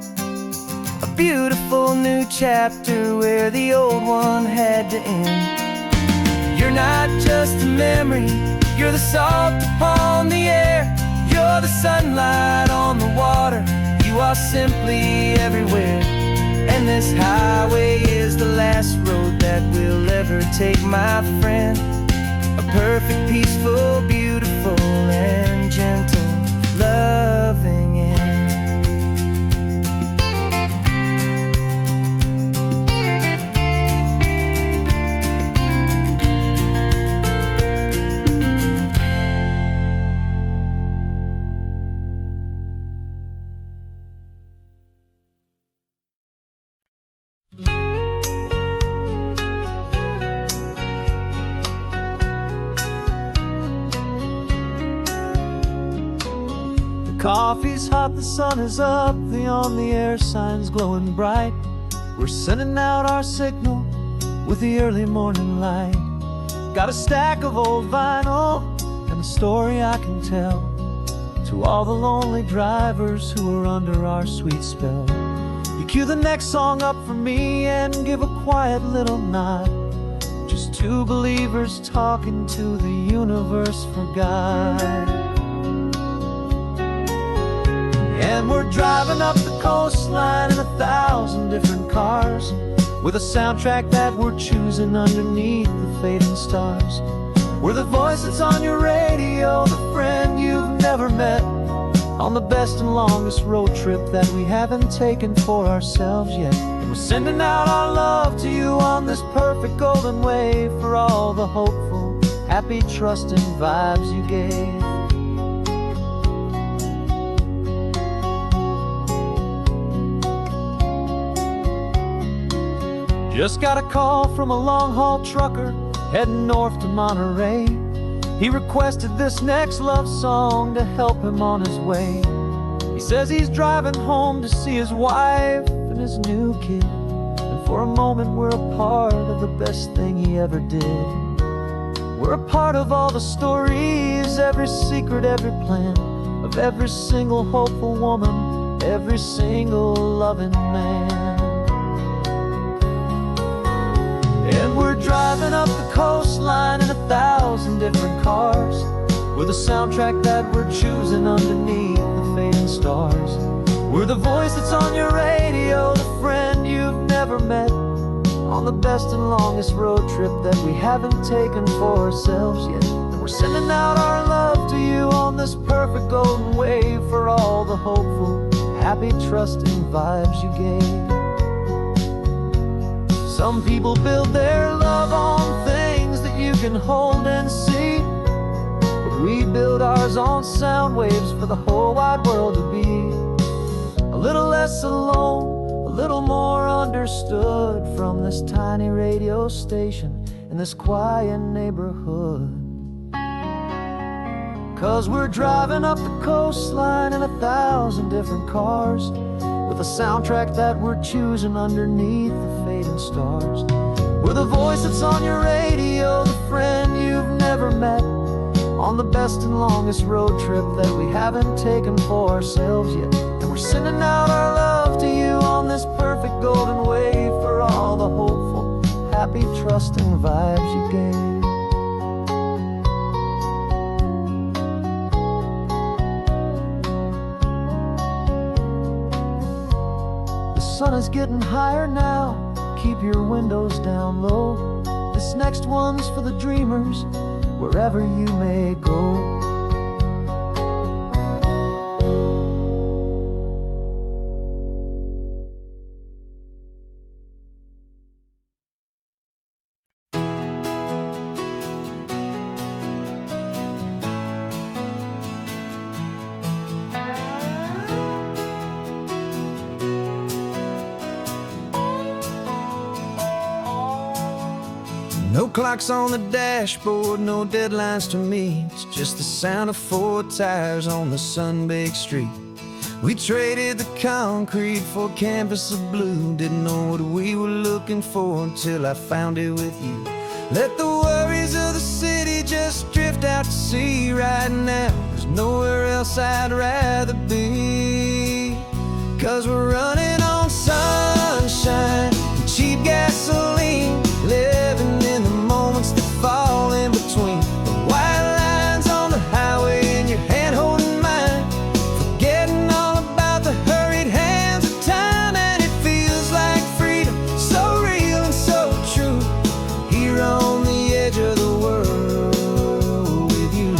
a beautiful new chapter where the old one had to end. You're not just a memory, you're the salt upon the air, you're the sunlight on the water. You are simply everywhere, and this highway is the last road that we'll ever take, my friend. A perfect, peaceful, beautiful, and gentle loving end. Coffee's hot, the sun is up, the on the air sign's glowing bright. We're sending out our signal with the early morning light. Got a stack of old vinyl and a story I can tell to all the lonely drivers who are under our sweet spell. You cue the next song up for me and give a quiet little nod. Just two believers talking to the universe for God. And we're driving up the coastline in 1,000 different cars, with a soundtrack that we're choosing underneath the fading stars. We're the voice that's on your radio, the friend you've never met, on the best and longest road trip that we haven't taken for ourselves yet. And we're sending out our love to you on this perfect golden wave, for all the hopeful, happy, trusting vibes you gave. Just got a call from a long-haul trucker heading north to Monterey. He requested this next love song to help him on his way. He says he's driving home to see his wife and his new kid, and for a moment we're a part of the best thing he ever did. We're a part of all the stories, every secret, every plan, of every single hopeful woman, every single loving man. And we're driving up the coastline in 1,000 different cars, with a soundtrack that we're choosing underneath the fading stars. We're the voice that's on your radio, the friend you've never met, on the best and longest road trip that we haven't taken for ourselves yet. And we're sending out our love to you on this perfect golden wave for all the hopeful, happy, trusting vibes you gave. Some people build their love on things that you can hold and see, but we build ours on sound waves for the whole wide world to be a little less alone, a little more understood from this tiny radio station in this quiet neighborhood. 'Cause we're driving up the coastline in 1,000 different cars, with a soundtrack that we're choosing underneath the fading stars. We're the voice that's on your radio, the friend you've never met, on the best and longest road trip that we haven't taken for ourselves yet. And we're sending out our love to you on this perfect golden wave for all the hopeful, happy, trusting vibes you gave. The sun is getting higher now, keep your windows down low. This next one's for the dreamers, wherever you may go. No clocks on the dashboard, no deadlines to meet. It's just the sound of 4 tires on the sun-baked street. We traded the concrete for a canvas of blue. Didn't know what we were looking for until I found it with you. Let the worries of the city just drift out to sea right now. There's nowhere else I'd rather be. 'Cause we're running on sunshine and cheap gasoline, living in the moments that fall in between the white lines on the highway and your hand holding mine, forgetting all about the hurried hands of time. And it feels like freedom, so real and so true, here on the edge of the world with you.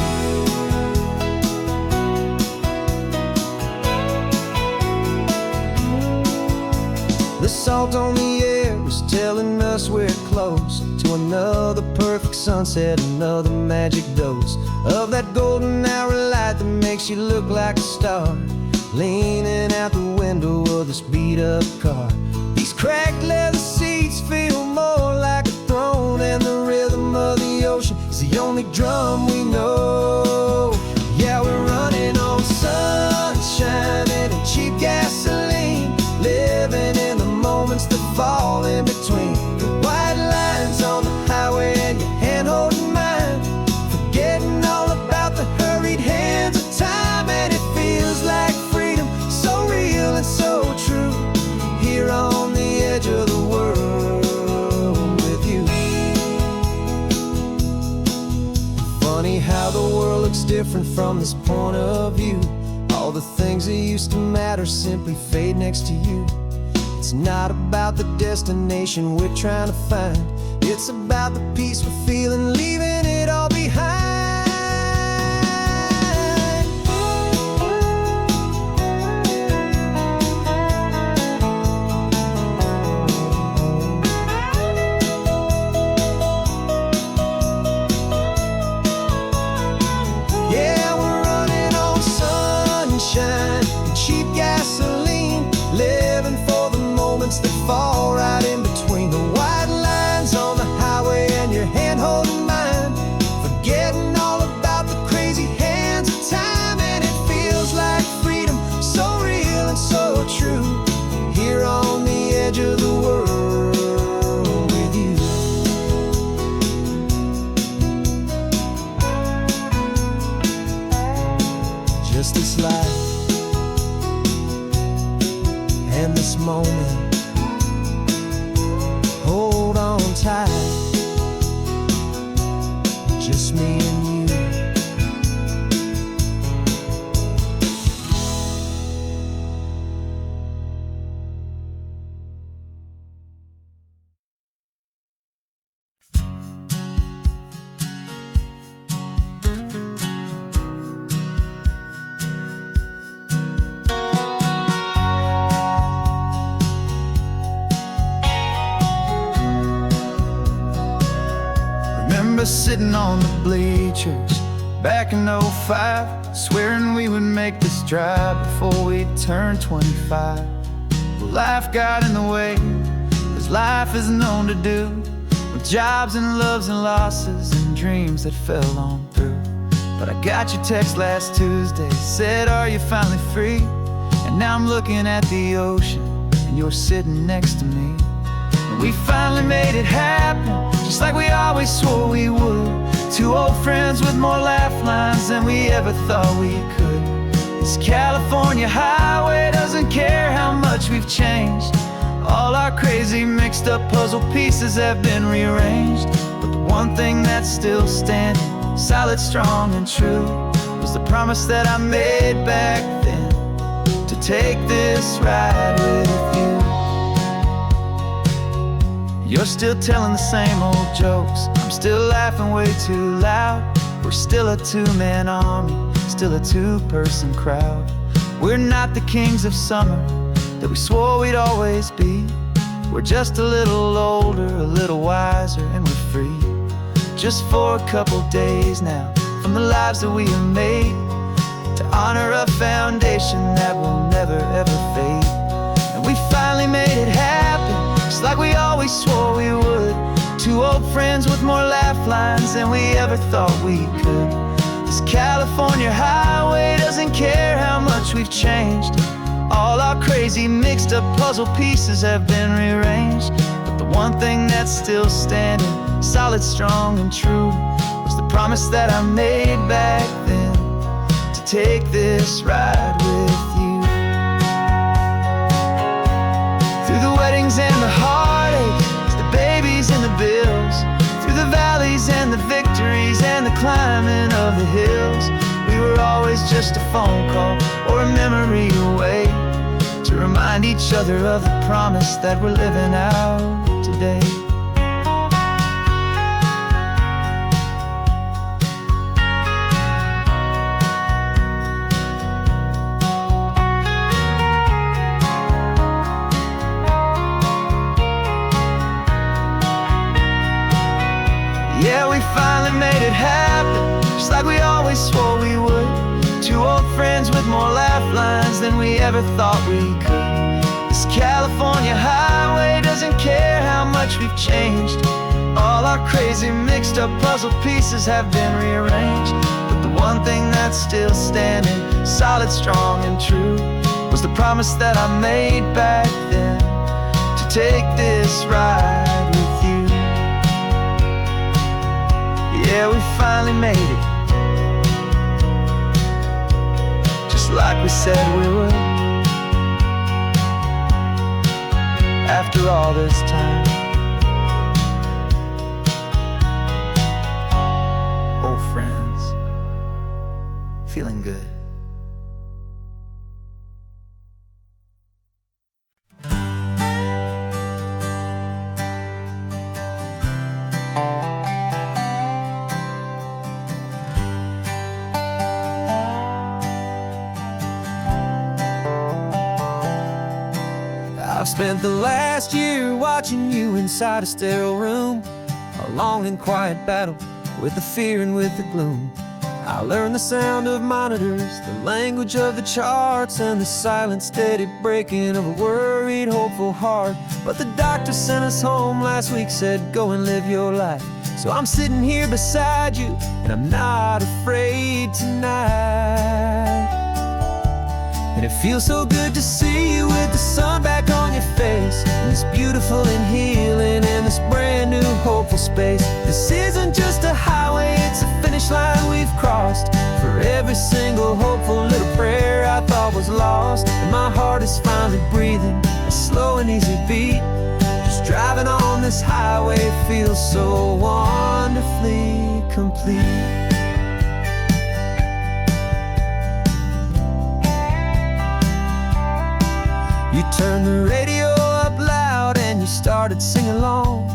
The salt on the air is telling us we're close to another perfect sunset, another magic dose of that golden hour light that makes you look like a star, leaning out the window of this beat-up car. These cracked leather seats feel more like a throne, and the rhythm of the ocean is the only drum we know. Yeah, we're running on sunshine and cheap gasoline, living in the moments that fall in between the white lines on the highway and your hand holding mine, forgetting all about the hurried hands of time. And it feels like freedom, so real and so true, here on the edge of the world with you. Funny how the world looks different from this point of view. All the things that used to matter simply fade next to you. It's not about the destination we're trying to find, it's about the peace we're feeling, leaving it all behind. Yeah, we're running on sunshine and cheap gasoline, living for the moments that fall right in between the white lines on the highway and your hand holding mine, forgetting all about the crazy hands of time. And it feels like freedom, so real and so true, here on the edge of the world with you. Just this life and this moment, hold on tight, just me and you. sitting on the bleachers back in '05, swearing we would make this drive before we turned 25. Well, life got in the way, as life is known to do, with jobs and loves and losses and dreams that fell on through. But I got your text last Tuesday, said, are you finally free? And now I'm looking at the ocean, and you're sitting next to me. And we finally made it happen, just like we always swore we would. Two old friends with more laugh lines than we ever thought we could. This California highway doesn't care how much we've changed. All our crazy mixed up puzzle pieces have been rearranged. But the one thing that's still standing, solid, strong, and true, was the promise that I made back then, to take this ride with you. You're still telling the same old jokes, I'm still laughing way too loud. We're still a two-man army, still a two-person crowd. We're not the kings of summer that we swore we'd always be. We're just a little older, a little wiser, and we're free. Just for a couple days now, from the lives that we have made, to honor a foundation that will never ever fade. And we finally made it happen, just like we always swore we would. Two old friends with more laugh lines than we ever thought we could. This California highway doesn't care how much we've changed. All our crazy mixed up puzzle pieces have been rearranged. But the one thing that's still standing, solid, strong, and true, was the promise that I made back then, to take this ride with you. Through the weddings and the heartaches, the babies and the bills, through the valleys and the victories and the climbing of the hills, we were always just a phone call or a memory away, to remind each other of the promise that we're living out today. Yeah, we finally made it happen, just like we always swore we would. Two old friends with more laugh lines than we ever thought we could. This California highway doesn't care how much we've changed. All our crazy mixed up puzzle pieces have been rearranged. But the one thing that's still standing, solid, strong, and true, was the promise that I made back then, to take this ride with you. Yeah, we finally made it, just like we said we would. After all this time, old friends, feeling good. I've spent the last year watching you inside a sterile room, a long and quiet battle with the fear and with the gloom. I learned the sound of monitors, the language of the charts, and the silent, steady breaking of a worried, hopeful heart. But the doctor sent us home last week, said, go and live your life. So I'm sitting here beside you, and I'm not afraid tonight. And it feels so good to see you with the sun back on your face, and this beautiful and healing in this brand new hopeful space. This isn't just a highway, it's a finish line we've crossed. For every single hopeful little prayer I thought was lost, and my heart is finally breathing a slow and easy beat. Just driving on this highway feels so wonderfully complete. You turned the radio up loud and you started singing along,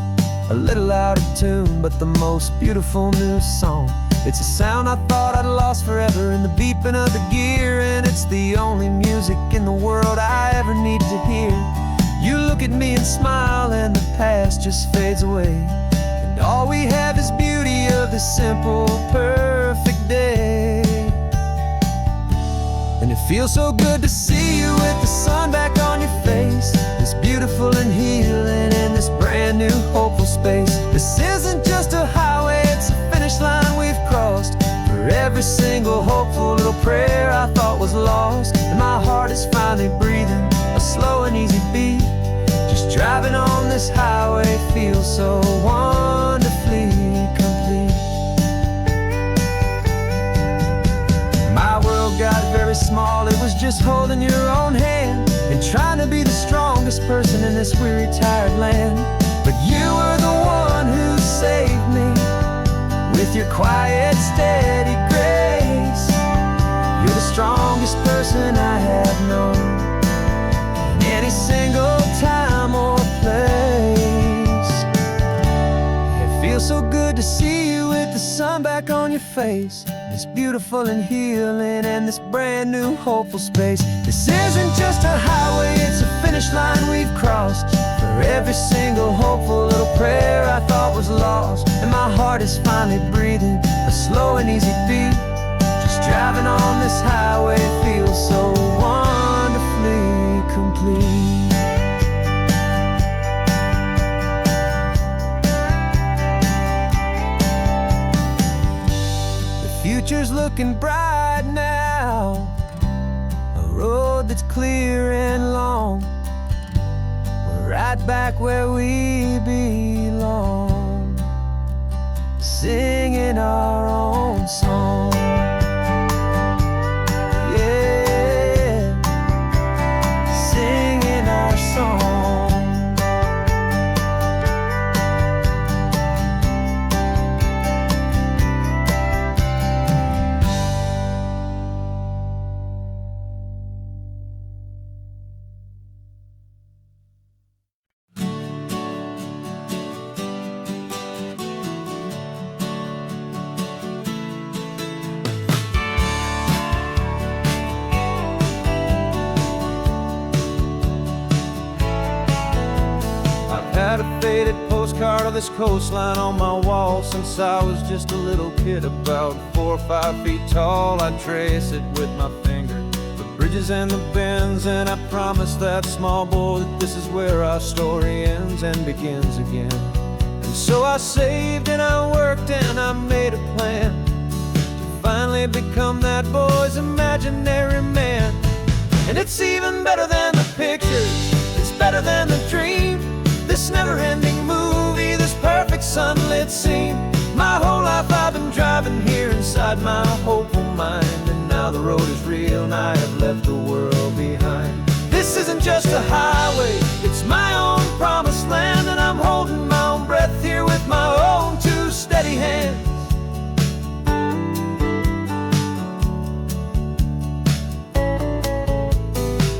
a little out of tune, but the most beautiful new song. It's a sound I thought I'd lost forever in the beeping of the gear, and it's the only music in the world I ever need to hear. You look at me and smile, and the past just fades away, and all we have is beauty of this simple, perfect day. And it feels so good to see you with the sun back on your face. This beautiful and healing in this brand new hopeful space. This isn't just a highway, it's a finish line we've crossed. For every single hopeful little prayer I thought was lost. And my heart is finally breathing a slow and easy beat. Just driving on this highway feels so wonderfully complete. My world got very small, it was just holding your own hand and trying to be the strongest person in this weary, tired land. But you were the one who saved me with your quiet, steady grace. You're the strongest person I have known in any single time or place. It feels so good to see you with the sun back on your face. This beautiful and healing and this brand new hopeful space. This isn't just a highway, it's a finish line we've crossed. For every single hopeful little prayer I thought was lost. And my heart is finally breathing a slow and easy beat. Just driving on this highway feels so wonderfully complete. Future's looking bright now, a road that's clear and long. We're right back where we belong, singing our own song. Yeah, singing our song. Had a faded postcard of this coastline on my wall since I was just a little kid, about 4 or 5 feet tall. I trace it with my finger, the bridges and the bends, and I promised that small boy that this is where our story ends and begins again. And so I saved and I worked and I made a plan to finally become that boy's imaginary man. And it's even better than the pictures, it's better than the dream. This never-ending movie, this perfect sunlit scene. My whole life I've been driving here inside my hopeful mind, and now the road is real and I have left the world behind. This isn't just a highway, it's my own promised land, and I'm holding my own breath here with my own 2 steady hands.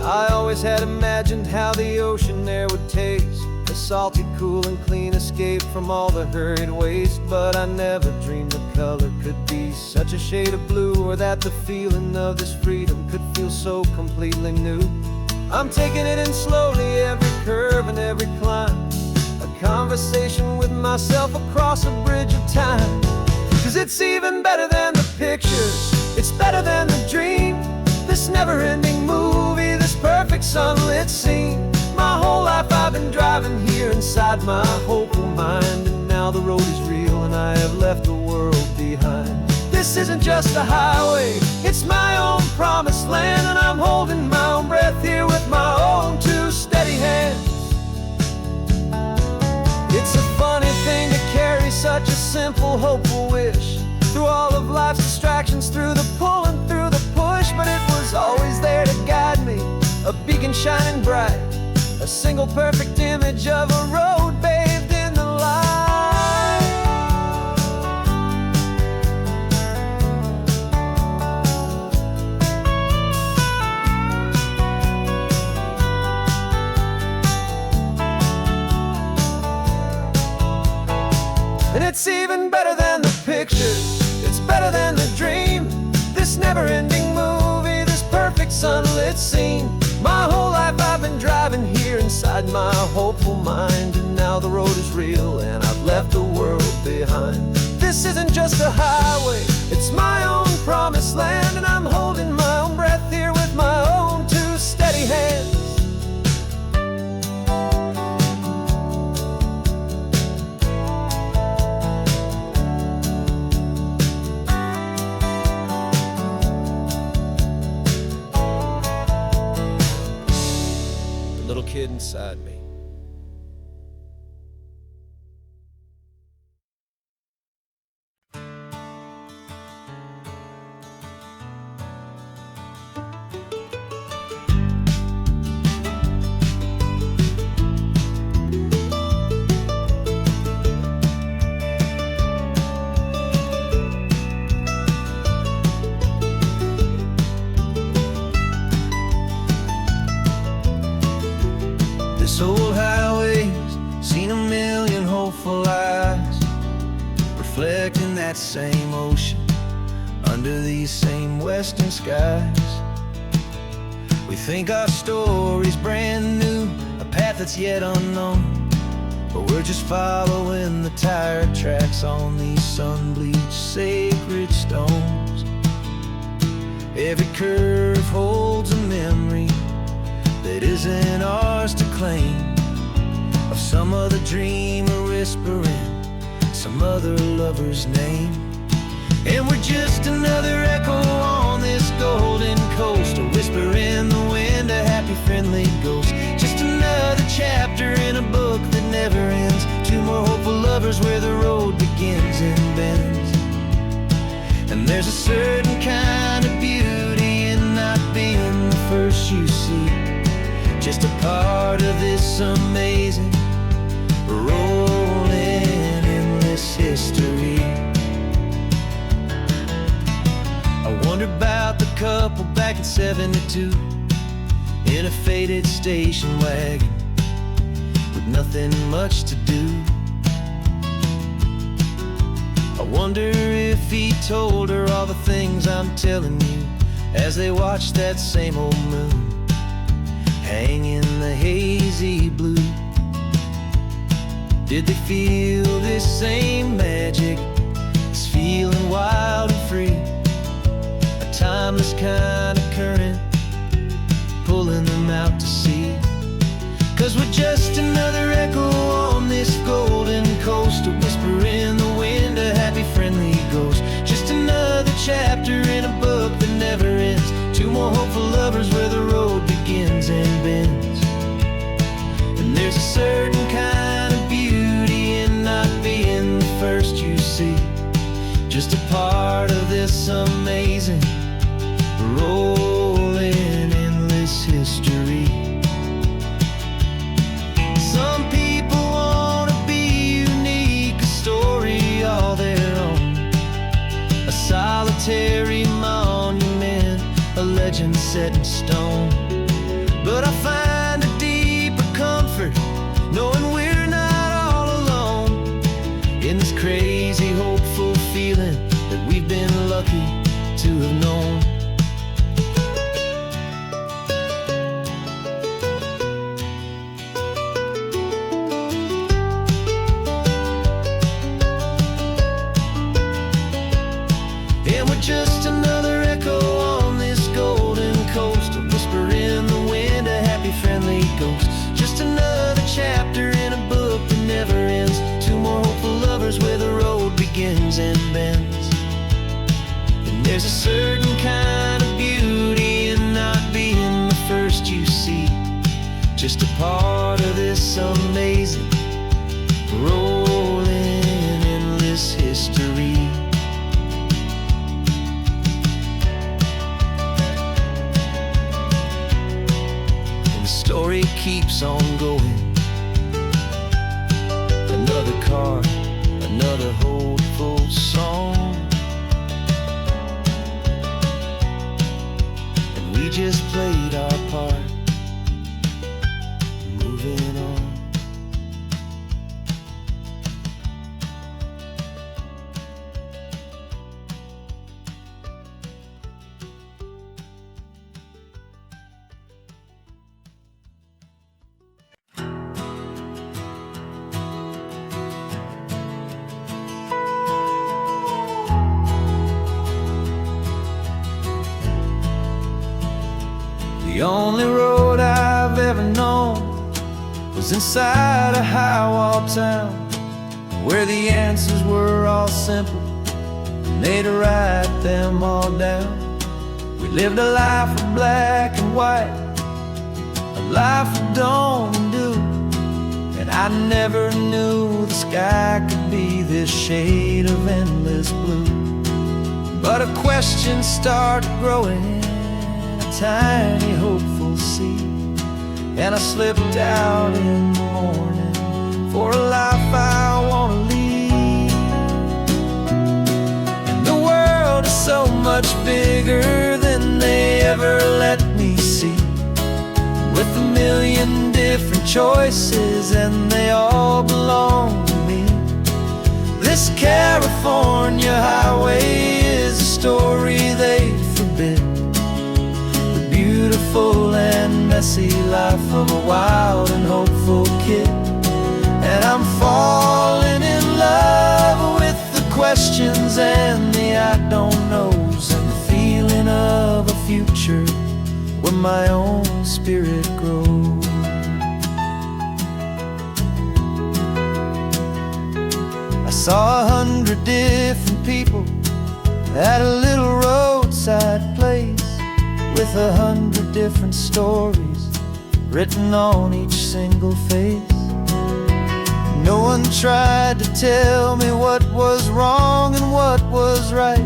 I always had imagined how the ocean air would taste, a salty, cool and clean escape from all the hurried waste. But I never dreamed the color could be such a shade of blue, or that the feeling of this freedom could feel so completely new. I'm taking it in slowly, every curve and every climb, a conversation with myself across a bridge of time. 'Cause it's even better than the pictures, it's better than the dream. This never-ending movie, this perfect sunlit scene. My whole life I've been driving here inside my hopeful mind, and now the road is real and I have left the world behind. This isn't just a highway, it's my own promised land, and I'm holding my own breath here with my own 2 steady hands. It's a funny thing to carry such a simple, hopeful wish through all of life's distractions, through the pull and through the push. But it was always there to guide me, a beacon shining bright, a single perfect image of a road bathed in the light. And it's even better than the pictures, it's better than the dream. This never-ending movie, this perfect sunlit scene. My whole life I've been driving here inside my hopeful mind, and now the road is real and I've left the world behind. This This isn't just a highway, it's my own promised land, and I'm holding my own breath here with my own two steady hands. The little kid inside me. This old highway's seen a million hopeful eyes, reflecting that same ocean under these same western skies. We think our story's brand new, a path that's yet unknown, but we're just following the tire tracks on these sun-bleached sacred stones. Every curve holds a memory that isn't ours to claim, of some other dreamer whispering some other lover's name. And we're just another echo on this golden coast, a whisper in the wind, a happy friendly ghost. Just another chapter in a book that never ends, two more hopeful lovers where the road begins and bends. And there's a certain kind of beauty in not being the first you see, just a part of this amazing, rolling endless history. I wonder about the couple back in '72 in a faded station wagon with nothing much to do. I wonder if he told her all the things I'm telling you as they watched that same old moon hang in the hazy blue. Did they feel this same magic, this feeling wild and free, a timeless kind of current pulling them out to sea? 'Cause we're just another echo on this golden coast, a whisper in the wind, a happy friendly ghost. Just another chapter in a book that never ends, two more hopeful lovers where the road begins and bends. And there's a certain kind of beauty in not being the first you see, just a part of this amazing, rolling endless history. Some people want to be unique, a story all their own, a solitary monument, a legend set in stone. But I find a deeper comfort knowing we're not all alone in this crazy, hopeful feeling that we've been lucky to have known. And we're just another echo on this golden coast, a whisper in the wind, a happy friendly ghost. Just another chapter in a book that never ends, two more hopeful lovers where the road begins and bends. And there's a certain kind of beauty in not being the first you see, just a part of this amazing, rolling endless history. Story keeps on going. Another car, another hopeful song, and we just played our part, moving on. The only road I've ever known was inside a high-wall town, where the answers were all simple and they'd write them all down. We lived a life of black and white, a life of dawn and dew, and I never knew the sky could be this shade of endless blue. But a question started growing, a tiny hopeful seed, and I slipped out in the morning for a life I want to lead. And the world is so much bigger than they ever let me see, with a million different choices and they all belong to me. This California highway is a story they forbid, the beautiful and messy life of a wild and hopeful kid. And I'm falling in love with the questions and the I don't knows, and the feeling of a future where my own spirit grows. I saw 100 different people at a little roadside place, with 100 different stories written on each single face. No one tried to tell me what was wrong and what was right.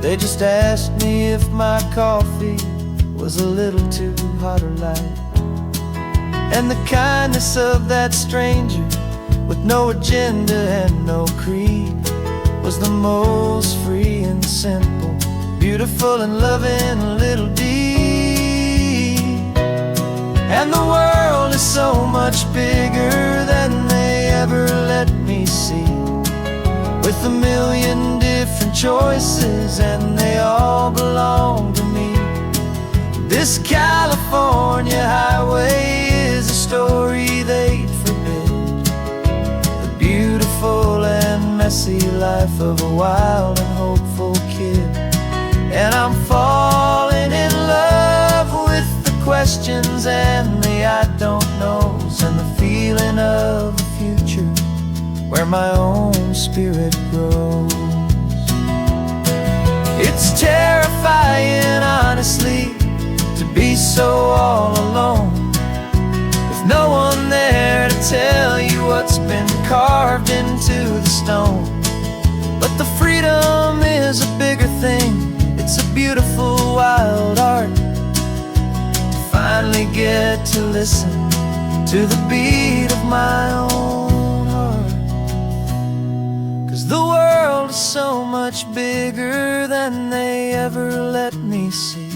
They just asked me if my coffee was a little too hot or light. And the kindness of that stranger, with no agenda and no creed, was the most free and simple, beautiful and loving little deed. And the world is so much bigger than they ever let me see, with a million different choices and they all belong to me. This California highway is a story they'd forbid, the beautiful and messy life of a wild and hopeful kid. And I'm falling in love with the questions and the I don't knows, and the feeling of a future where my own spirit grows. It's terrifying, honestly, to be so all alone, with no one there to tell you what's been carved into the stone. But the freedom is a bigger thing, it's a beautiful wild art, to finally get to listen to the beat of my own heart. 'Cause the world is so much bigger than they ever let me see,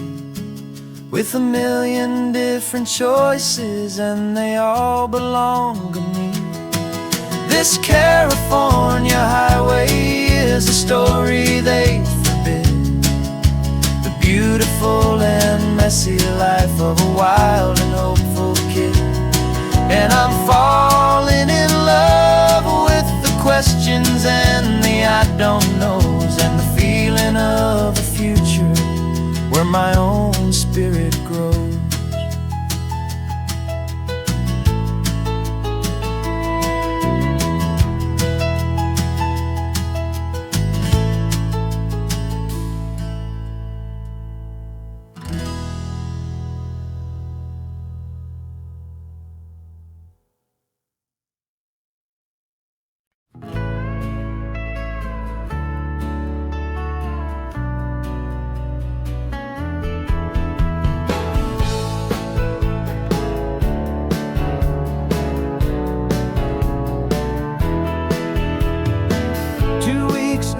with a million different choices and they all belong to me. This California highway is a story they forbid, the beautiful and messy life of a wild and hopeful kid. And I'm falling in love with the questions and the I don't knows, and the feeling of a future where my own spirit grows.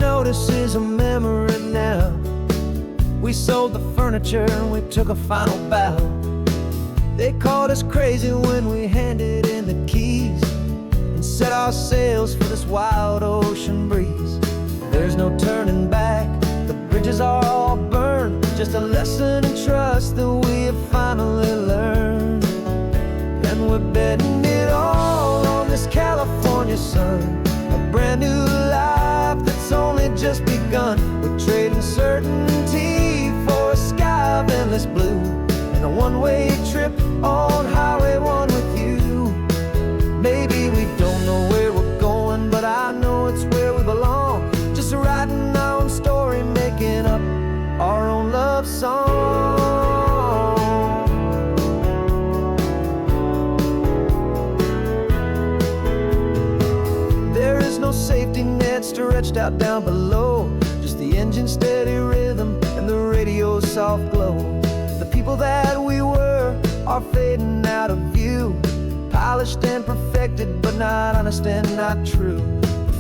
Notice is a memory now. We sold the furniture and we took a final bow. They called us crazy when we handed in the keys and set our sails for this wild ocean breeze. There's no turning back, the bridges are all burned, just a lesson in trust that we have finally learned. And we're betting it all on this California sun, a brand new life that's only just begun. We're trading certainty for a sky of endless blue, and the one one-way trip on Highway 1 with you. Maybe we don't know where we're going, but I know it's where we belong. Just writing our own story, making up our own love song. There is no safety net stretched out down below, just the engine's steady rhythm and the radio's soft glow. The people that we were are fading out of view, polished and perfected, but not honest and not true.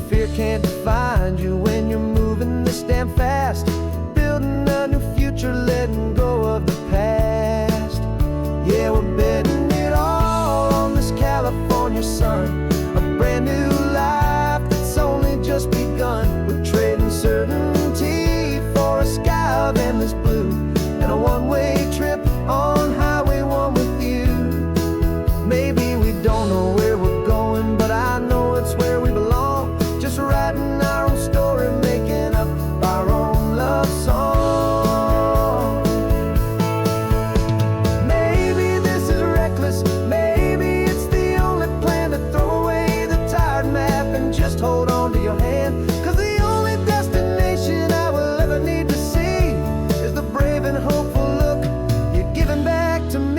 Fear can't define you when you're moving this damn fast, building a new future, letting go of the past. Yeah, we're betting it all on this California sun, a brand new life that's only just begun. We're trading certainty for a sky of endless blue, and a one-way trip on Highway 1 with you. Maybe we don't know where we're going, but I know it's where we belong. Just writing our own story, making up our own love song. Maybe this is reckless, maybe it's the only plan to throw away the tired map and just hold on to your hand. 'Cause the only destination I will ever need to see is the brave and hopeful look you're giving back to me.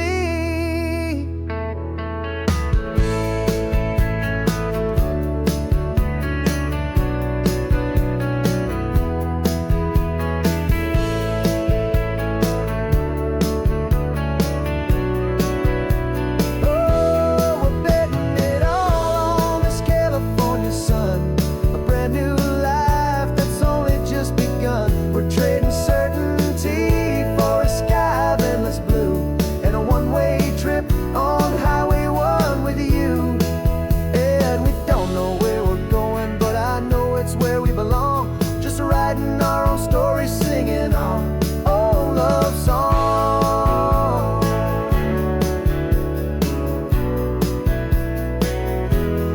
Writing our own story, singing our own love song.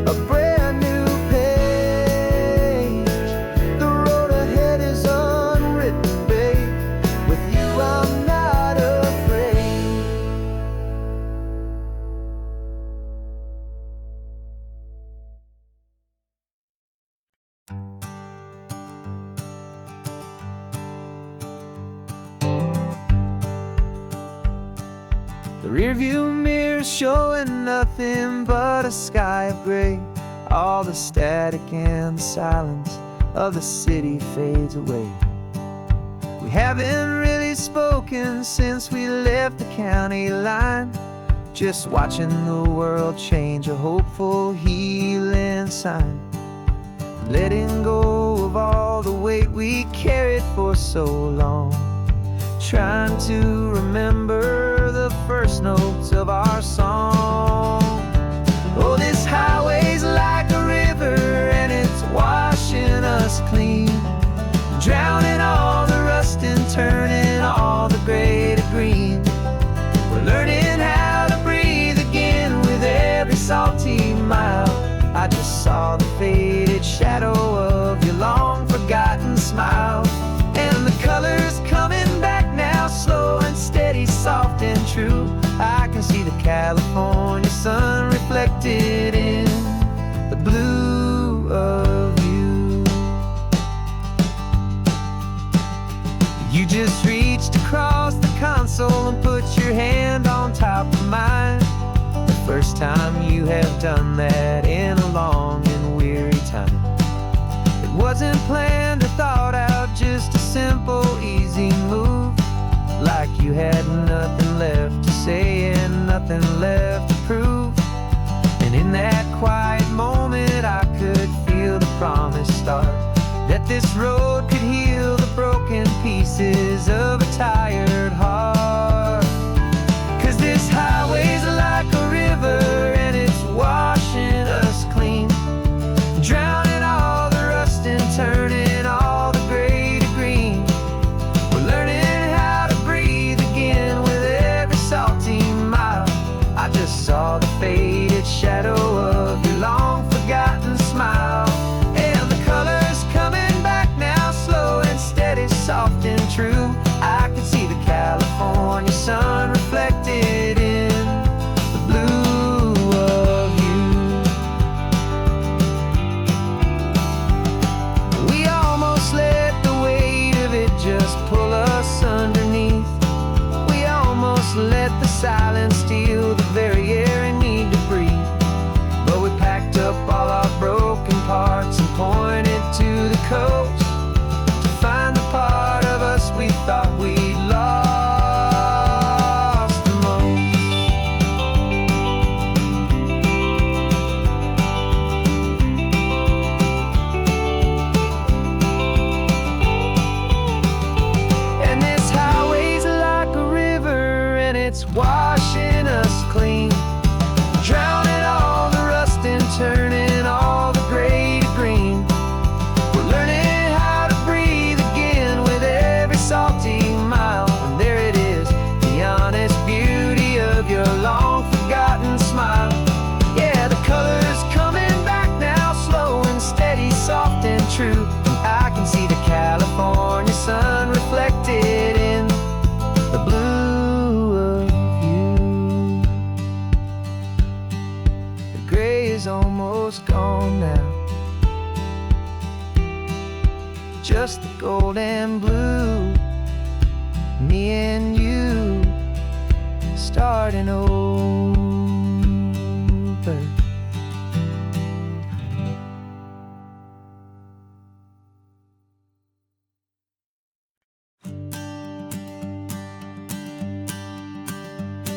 A brand new page, the road ahead is unwritten, babe. With you I'm not afraid. The rearview mirror's showing nothing but a sky of gray. All the static and the silence of the city fades away. We haven't really spoken since we left the county line, just watching the world change, a hopeful healing sign. Letting go of all the weight we carried for so long, trying to remember the first notes of our song. Oh, this highway's like a river and it's washing us clean, drowning all the rust and turning all the gray to green. We're learning how to breathe again with every salty mile. I just saw the faded shadow of your long forgotten smile, and the colors coming back now, slow and steady, soft and true. I can see the California sun reflected in the blue of you. You just reached across the console and put your hand on top of mine. The first time you have done that in a long and weary time. It wasn't planned or thought out, just a simple, easy move. Like you had nothing left to say and nothing left to prove. And in that quiet moment I could feel the promise start, that this road could heal the broken pieces of a tired heart. 'Cause this highway's like a river and it's washing us clean, drowning all the rust and turning all the gray to green. We're learning how to breathe again with every salty mile. I just saw the faded shadow of your long forgotten smile, and the colors coming back now, slow and steady, soft and true. I can see the California let the silence steal the very air I need to breathe. But we packed up all our broken parts and pointed to the coast to find the part of us we thought we'd lost the most. And this highway's like a river, and it's washing us clean, drowning all the rust and turning all the gray to green. We're learning how to breathe again with every salty mile. And there it is, the honest beauty of your long forgotten smile. Yeah, the color's coming back now, slow and steady, soft and true. And I can see the California sun reflected in the blue of you. The gray is almost gone now, just the gold and blue. Me and you starting over.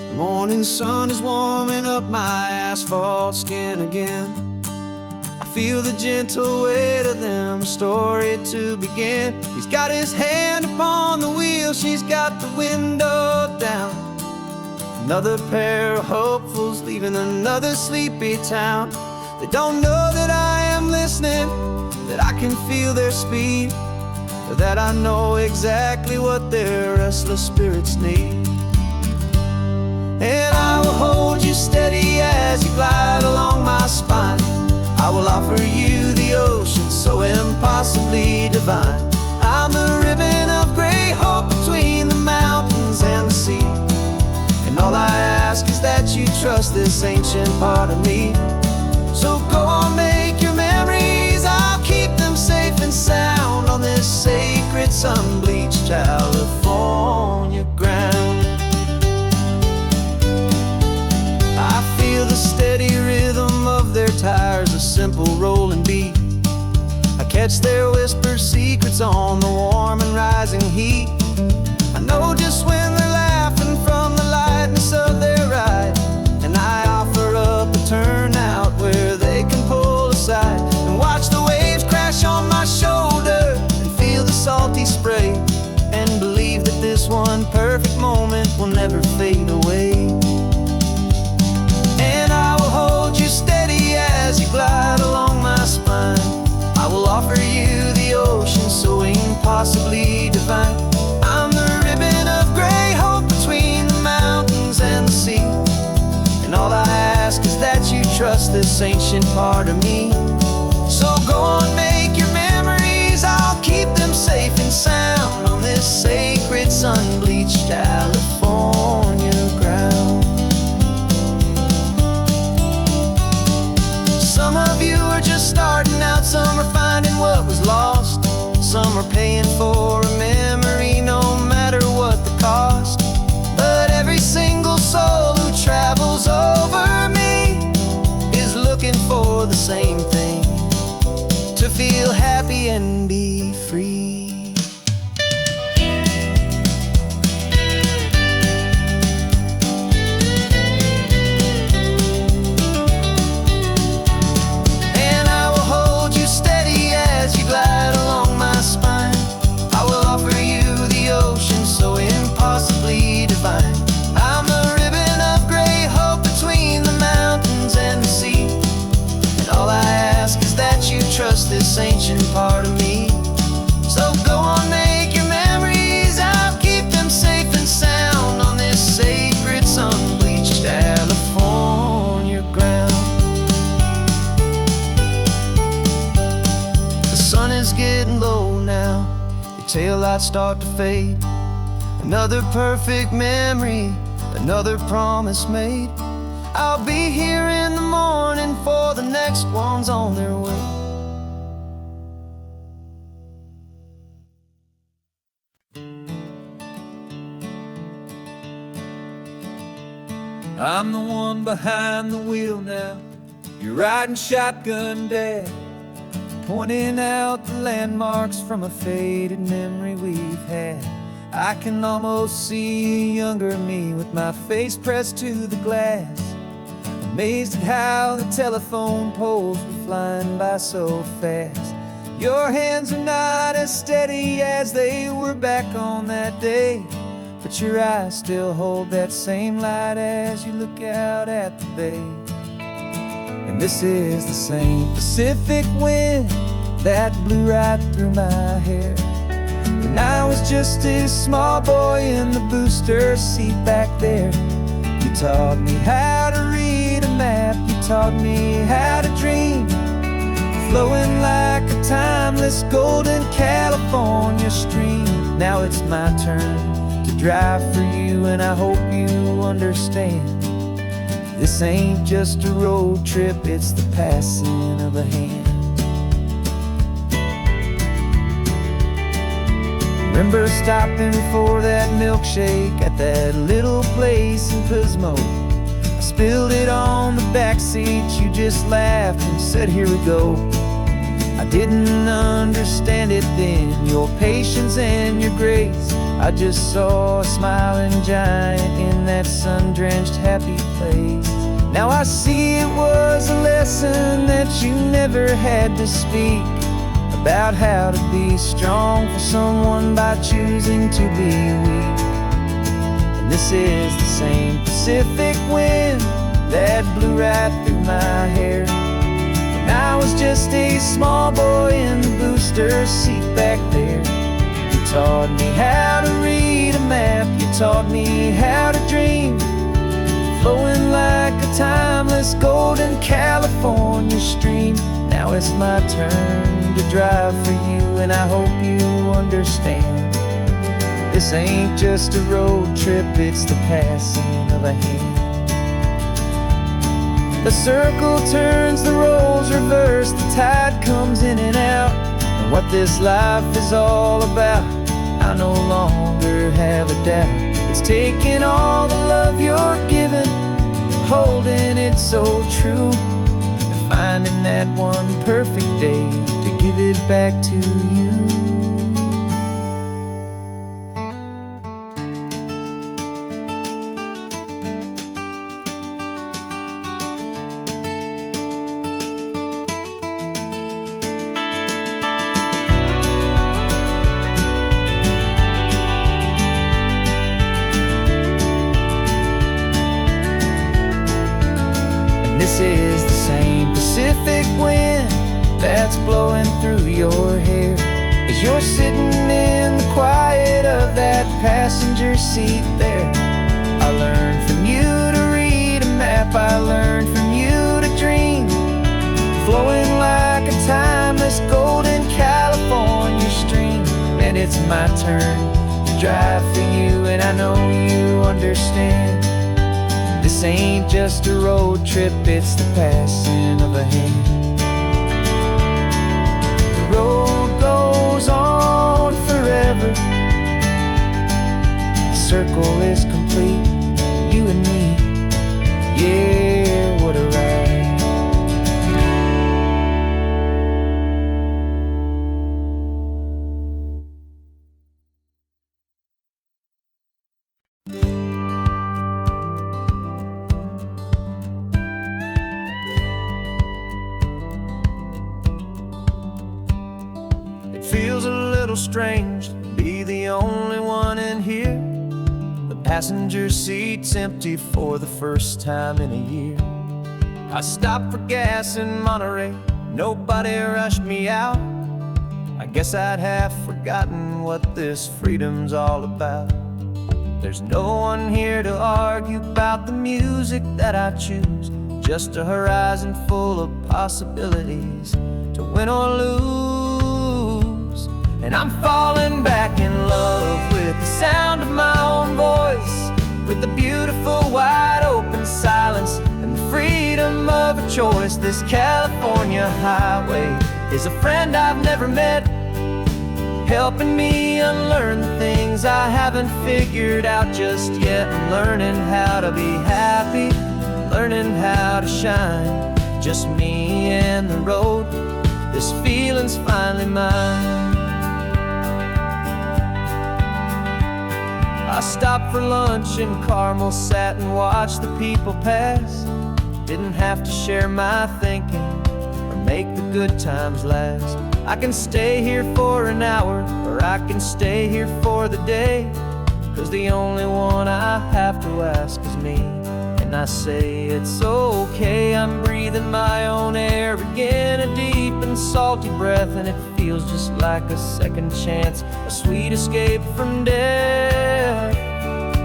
The morning sun is warming up my asphalt skin again. I feel the gentle weight of them, story to begin. He's got his hand upon the wheel, she's got the window down. Another pair of hopefuls leaving another sleepy town. They don't know that I am listening, that I can feel their speed, or that I know exactly what their restless spirits need. And I will hold you steady as you glide along my spine. I will offer you the ocean so impossibly divine. I'm the ribbon of gray hope between the mountains and the sea. And all I ask is that you trust this ancient part of me. So go on, make your memories, I'll keep them safe and sound on this sacred sun-bleached California ground. I feel the steady rhythm of their tires, a simple rolling beat. I catch their whispered secrets on the warm and rising heat. I know just when they're laughing from the lightness of their ride, and I offer up a turnout where they can pull aside and watch the waves crash on my shoulder and feel the salty spray, and believe that this one perfect moment will never fade away. And I will hold you steady as you glide along my spine. I will offer you the ocean so impossibly divine. I'm the ribbon of gray hope between the mountains and the sea. And all I ask is that you trust this ancient part of me. So go on, make your memories, I'll keep them safe and sound on this sacred sun-bleached California ground. Some of you are just starting out, some are finding what was lost, some are paying for a memory no matter what the cost. But every single soul who travels over me is looking for the same thing, to feel happy and be free. Glide along my spine. I will offer you the ocean so impossibly divine. I'm the ribbon of gray hope between the mountains and the sea. And all I ask is that you trust this ancient part of me. So go on, make your memories, I'll keep them safe and sound on this sacred sun-bleached California ground. Is getting low now, your taillights start to fade. Another perfect memory, another promise made. I'll be here in the morning for the next ones on their way. I'm the one behind the wheel now. You're riding shotgun, Dad, pointing out the landmarks from a faded memory we've had. I can almost see a younger me with my face pressed to the glass, amazed at how the telephone poles were flying by so fast. Your hands are not as steady as they were back on that day, but your eyes still hold that same light as you look out at the bay. And this is the same Pacific wind that blew right through my hair when I was just a small boy in the booster seat back there. You taught me how to read a map, you taught me how to dream, flowing like a timeless golden California stream. Now it's my turn to drive for you, and I hope you understand. This ain't just a road trip, it's the passing of a hand. Remember stopping for that milkshake at that little place in Pismo? I spilled it on the back seat, you just laughed and said, here we go. I didn't understand it then, your patience and your grace. I just saw a smiling giant in that sun-drenched happy place. Now I see it was a lesson that you never had to speak, about how to be strong for someone by choosing to be weak. And this is the same Pacific wind that blew right through my hair when I was just a small boy in the booster seat back there. You taught me how to read a map, you taught me how to dream, flowing like a timeless golden California stream. Now it's my turn to drive for you, and I hope you understand. This ain't just a road trip, it's the passing of a hand. The circle turns, the roles reverse, the tide comes in and out. And what this life is all about, I no longer have a doubt. It's taking all the love you're giving, holding it so true, and finding that one perfect day to give it back to you. This is the same Pacific wind that's blowing through your hair as you're sitting in the quiet of that passenger seat there. I learned from you to read a map, I learned from you to dream, flowing like a timeless golden California stream. And it's my turn to drive for you, and I know you understand. This ain't just a road trip, it's the passing of a hand. The road goes on forever, the circle is complete, you and me, yeah, what a ride. Feels a little strange to be the only one in here. The passenger seat's empty for the first time in a year. I stopped for gas in Monterey, nobody rushed me out. I guess I'd half forgotten what this freedom's all about. There's no one here to argue about the music that I choose, just a horizon full of possibilities to win or lose. And I'm falling back in love with the sound of my own voice, with the beautiful wide open silence and the freedom of a choice. This California highway is a friend I've never met. helping me unlearn the things I haven't figured out just yet. I'm learning how to be happy, learning how to shine, just me and the road. This feeling's finally mine. I stopped for lunch in Carmel, sat and watched the people pass. Didn't have to share my thinking or make the good times last. I can stay here for an hour, or I can stay here for the day, 'cause the only one I have to ask is me. And I say it's okay, I'm breathing my own air again, a deep and salty breath, and it feels just like a second chance, a sweet escape from death.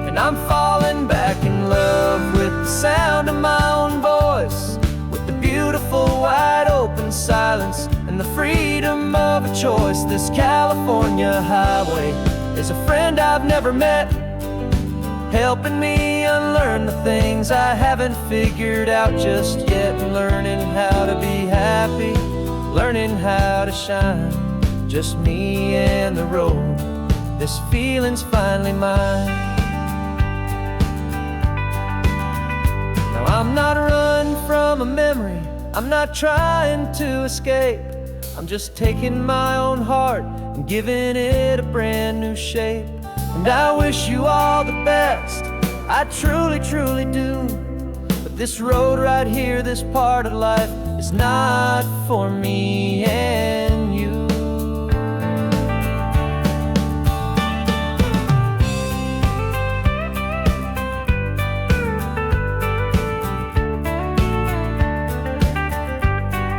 And I'm falling back in love with the sound of my own voice, with the beautiful wide open silence and the freedom of a choice. This California highway is a friend I've never met, helping me unlearn the things I haven't figured out just yet. Learning how to be happy, learning how to shine, just me and the road. This feeling's finally mine. Now I'm not running from a memory, I'm not trying to escape. I'm just taking my own heart and giving it a brand new shape. And I wish you all the best, I truly, truly do. But this road right here, this part of life, is not for me and you.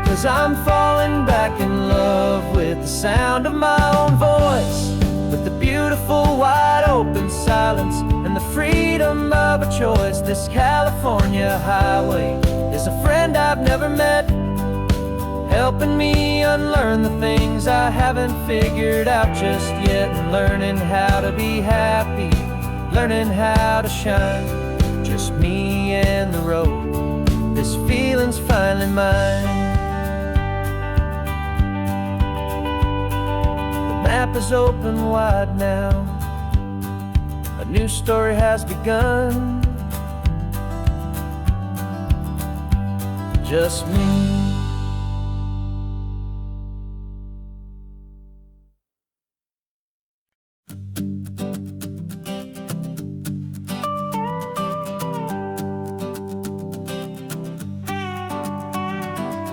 'Cause I'm falling back in love with the sound of my own voice, with the beautiful wide open silence and the freedom of a choice. This California highway is a friend I've never met, helping me unlearn the things I haven't figured out just yet. And learning how to be happy, learning how to shine, just me and the road. This feeling's finally mine. The map is open wide now, a new story has begun, just me.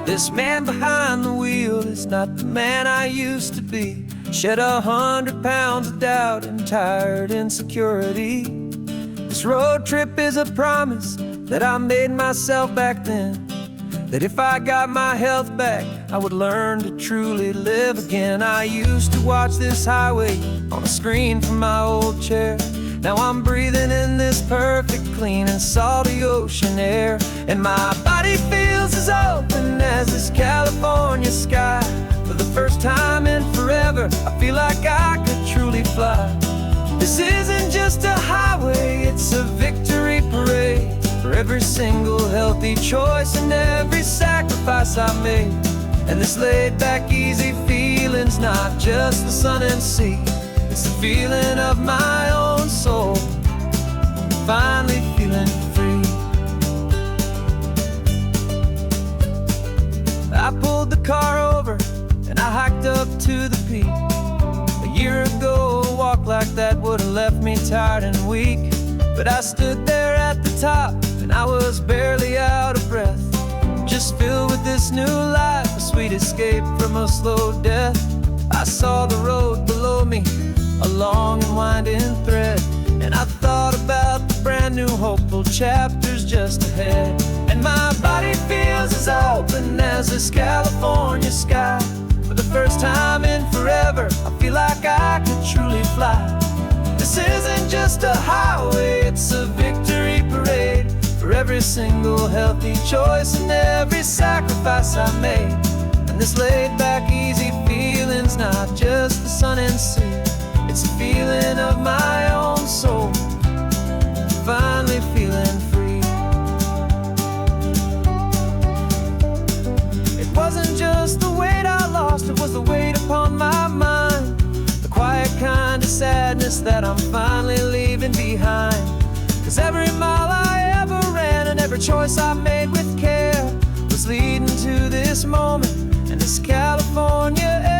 This man behind the wheel is not the man I used to be. Shed 100 pounds of doubt and tired insecurity. This road trip is a promise that I made myself back then, that if I got my health back, I would learn to truly live again. I used to watch this highway on a screen from my old chair. Now I'm breathing in this perfect, clean and salty ocean air. And my body feels as open as this California sky. For the first time in forever, I feel like I could truly fly. This isn't just a highway, it's a victory parade for every single healthy choice and every sacrifice I made. And this laid back, easy feeling's not just the sun and sea, it's the feeling of my own soul, finally feeling free. I pulled the car over and I hiked up to the peak. A year ago, a walk like that would have left me tired and weak. But I stood there at the top and I was barely out of breath, just filled with this new life, a sweet escape from a slow death. I saw the road below me, a long and winding thread, and I thought about the brand new hopeful chapters just ahead. And my body feels as open as this California sky. For the first time in forever, I feel like I could truly fly. This isn't just a highway, it's a victory parade for every single healthy choice and every sacrifice I made. And this laid back, easy feeling's not just the sun and sea, it's a feeling of my own soul, finally feeling free. It wasn't just the weight I lost, it was the weight upon my mind, the promise that I'm finally leaving behind. 'Cause every mile I ever ran and every choice I made with care was leading to this moment and this California air.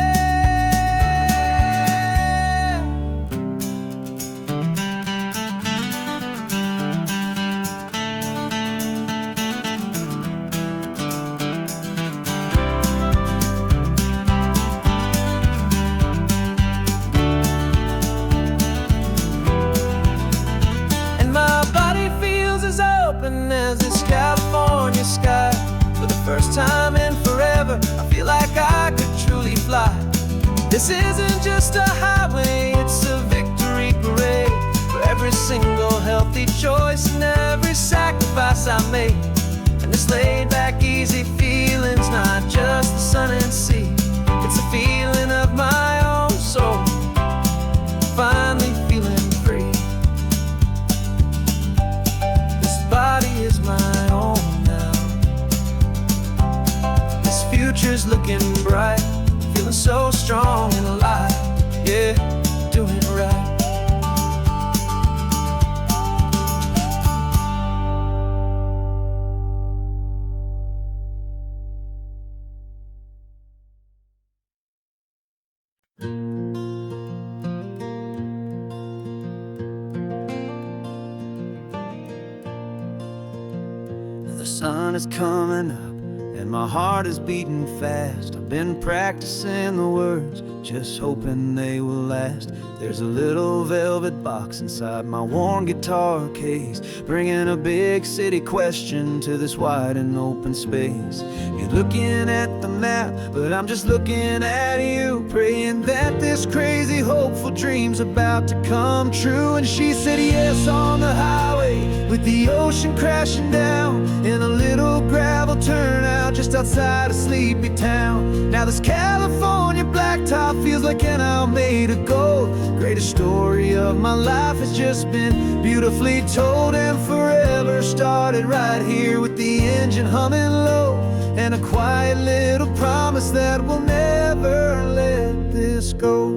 As this California sky, for the first time in forever, I feel like I could truly fly. This isn't just a highway, it's a victory parade for every single healthy choice and every sacrifice I made. And this laid back easy feeling's not just the sun and sea, it's a feeling of my own soul, finally feeling free. Body is my own now. This future's looking bright, feeling so strong and alive. Yeah, doing it right. The sun is coming up and my heart is beating fast. I've been practicing the words, just hoping they will last. There's a little velvet box inside my worn guitar case, bringing a big city question to this wide and open space. You're looking at the map, but I'm just looking at you, praying that this crazy hopeful dream's about to come true. And she said yes on the highway, with the ocean crashing down in a little gravel turnout just outside a sleepy town. Now this California blacktop feels like an hour made of gold. Greatest story of my life has just been beautifully told, and forever started right here with the engine humming low, and a quiet little promise that we'll never let this go.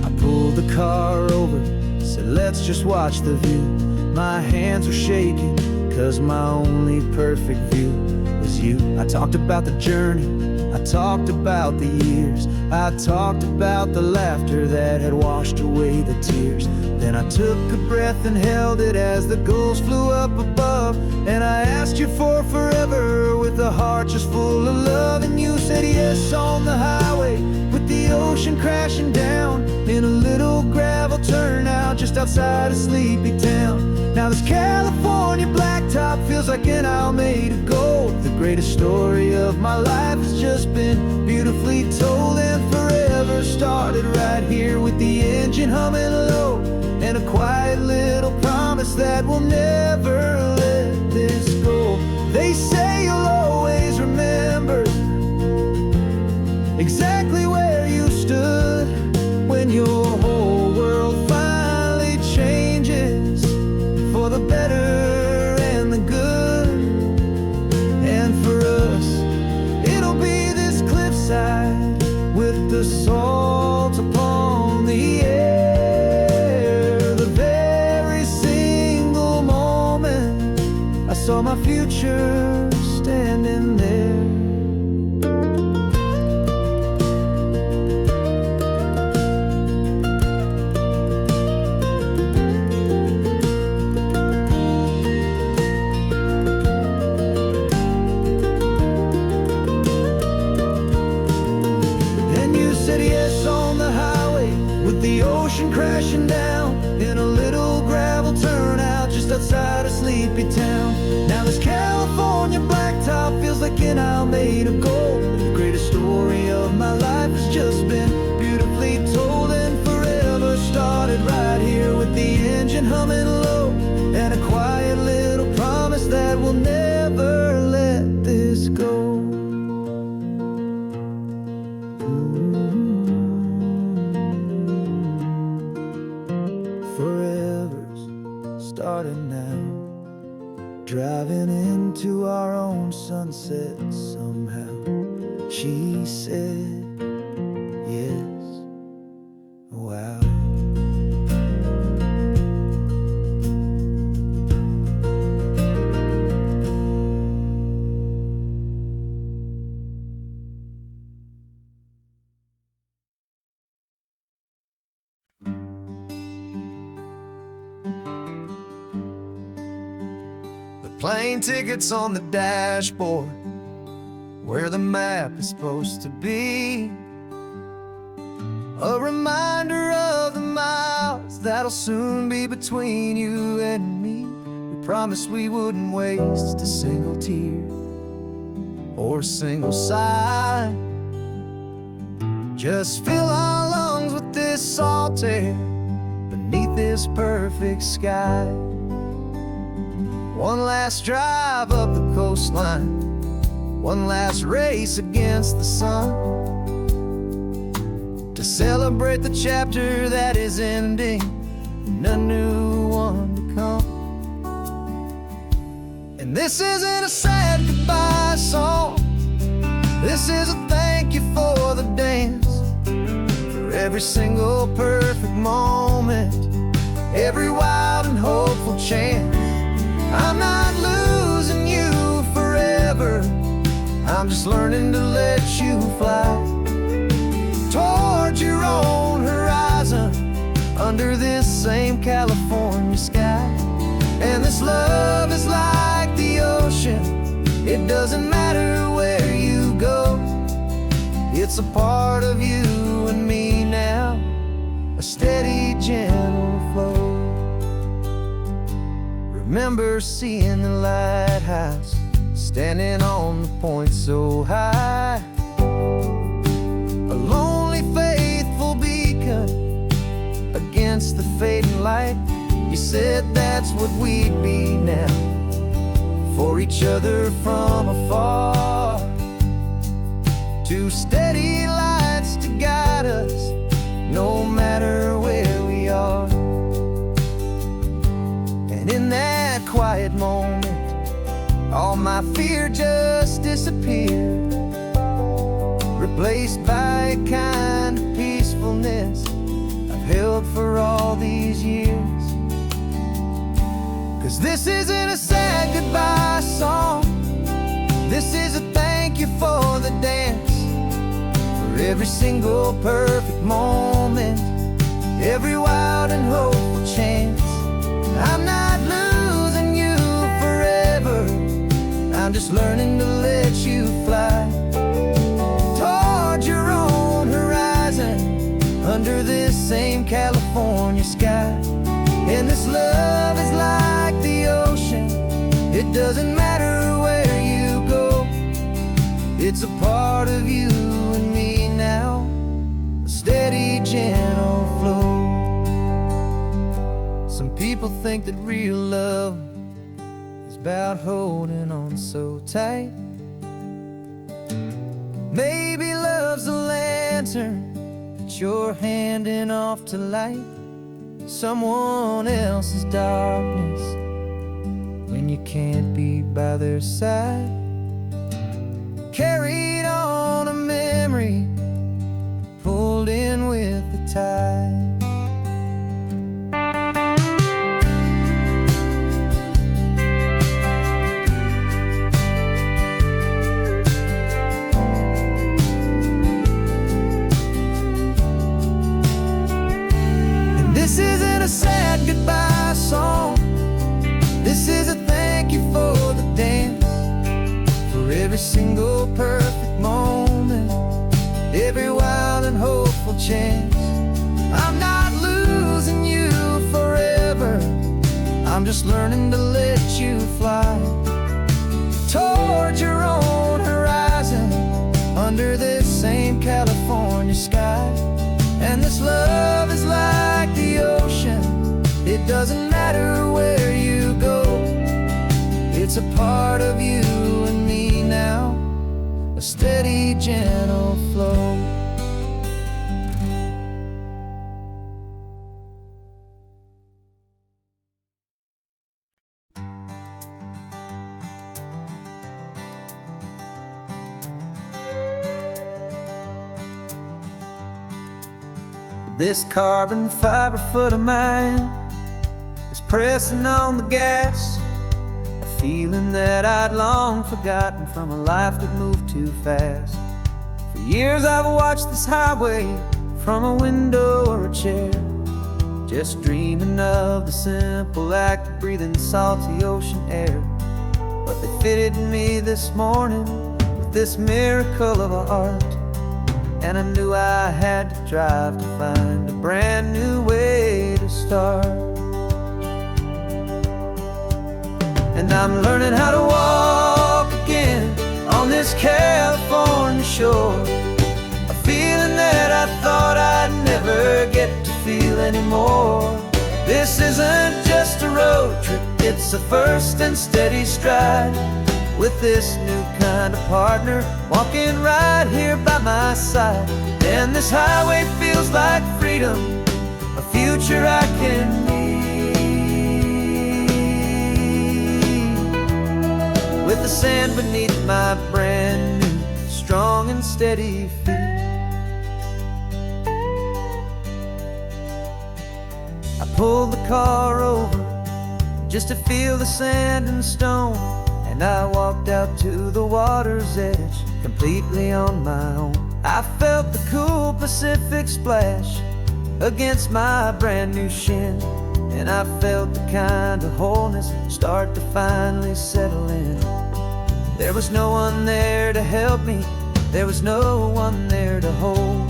I pulled the car over, said let's just watch the view. My hands were shaking, 'cause my only perfect view was you. I talked about the journey, I talked about the years, I talked about the laughter that had washed away the tears. Then I took a breath and held it as the gulls flew up above, and I asked you for forever with a heart just full of love. And you said yes on the highway, with the ocean crashing down in a little gravel turnout just outside a sleepy town. Now this California blacktop feels like an hour made of gold. The greatest story of my life has just been beautifully told, and forever started right here with the engine humming low, and a quiet little promise that we'll never let this go. They say you'll always remember exactly where you stood when your whole world finally changes for the better and the good. And for us, it'll be this cliffside with the salt upon the air. The very single moment I saw my future standing there. The ocean crashing down in a little gravel turnout just outside a sleepy town. Now this California blacktop feels like an hour made of gold. The greatest story of my life has just been beautifully told, and forever started right here with the engine humming low, and a quiet little promise that we'll never let this go. Forever's starting now, driving into our own sunset somehow. She said yes. plane tickets on the dashboard, where the map is supposed to be. A reminder of the miles that'll soon be between you and me. We promised we wouldn't waste a single tear or a single sigh. Just fill our lungs with this salt air beneath this perfect sky. One last drive up the coastline, one last race against the sun, to celebrate the chapter that is ending and a new one to come. And this isn't a sad goodbye song, this is a thank you for the dance, for every single perfect moment, every wild and hopeful chance. I'm not losing you forever, I'm just learning to let you fly towards your own horizon, under this same California sky. And this love is like the ocean, it doesn't matter where you go, it's a part of you and me now, a steady, gentle flow. Remember seeing the lighthouse, standing on the point so high, a lonely, faithful beacon against the fading light. You said that's what we'd be now, for each other from afar. Two steady lights to guide us, no matter where we are. And in that quiet moment, all my fear just disappeared, replaced by a kind of peacefulness I've held for all these years. 'Cause this isn't a sad goodbye song, this is a thank you for the dance, for every single perfect moment, every wild and hopeful chance. I'm not losing you forever, I'm just learning to let you fly towards your own horizon, under this same California sky. And this love is like the ocean, it doesn't matter where you go, it's a part of you and me now, a steady, gentle flow. Some people think that real love is about holding on so tight. Maybe love's a lantern that you're handing off to light someone else's darkness when you can't be by their side. Carried on a memory, pulled in with the tide. This isn't a sad goodbye song, this is a thank you for the dance, for every single perfect moment, every wild and hopeful chance. I'm not losing you forever, I'm just learning to let you fly towards your own horizon, under this same California sky. And this love is like the ocean, it doesn't matter where you go, it's a part of you and me now, a steady, gentle flow. This carbon fiber foot of mine is pressing on the gas, a feeling that I'd long forgotten from a life that moved too fast. For years I've watched this highway from a window or a chair, just dreaming of the simple act of breathing salty ocean air. but they fitted me this morning with this miracle of art. And I knew I had to drive to find a brand new way to start. And I'm learning how to walk again on this California shore, a feeling that I thought I'd never get to feel anymore. This isn't just a road trip, it's a first and steady stride, with this new kind of partner walking right here by my side. And this highway feels like freedom, a future I can need, with the sand beneath my brand new strong and steady feet. I pulled the car over just to feel the sand and stone, and I walked out to the water's edge completely on my own. I felt the cool Pacific splash against my brand new shin, and I felt the kind of wholeness start to finally settle in. There was no one there to help me, there was no one there to hold,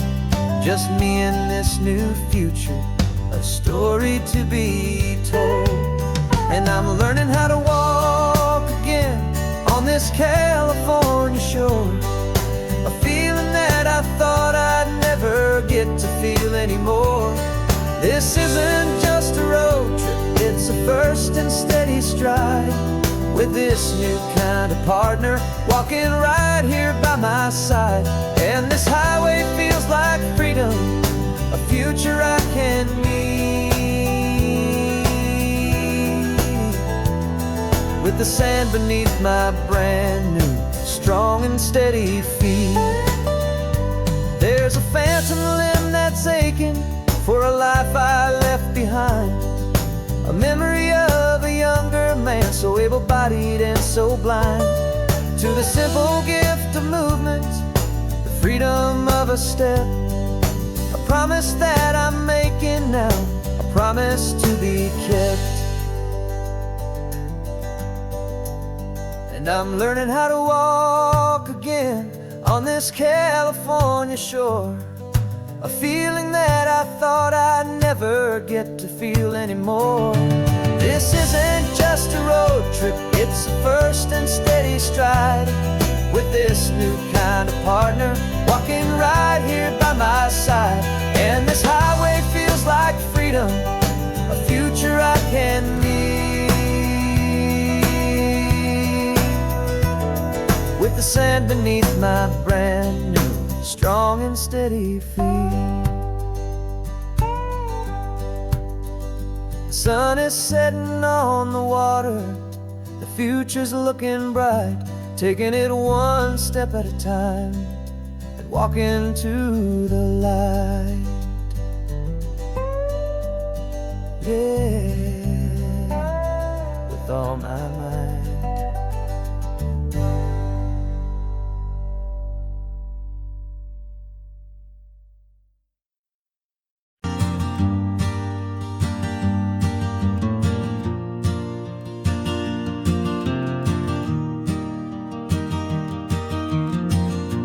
just me and this new future, a story to be told. And I'm learning how to walk again on this California shore, a feeling that I thought I'd never get to feel anymore. This isn't just a road trip, it's a first and steady stride, with this new kind of partner walking right here by my side. And this highway feels like freedom, a future I can meet, with the sand beneath my brand new strong and steady feet. There's a phantom limb that's aching for a life I left behind, a memory of a younger man, so able-bodied and so blind, to the simple gift of movement, the freedom of a step, a promise that I'm making now, a promise to be kept. And I'm learning how to walk again on this California shore, a feeling that I thought I'd never get to feel anymore. This isn't just a road trip, it's a first and steady stride, with this new kind of partner walking right here by my side. And this highway feels like freedom, a future I can need, with the sand beneath my brand new strong and steady feet. The sun is setting on the water, the future's looking bright, taking it one step at a time and walking to the light. Yeah, with all my might.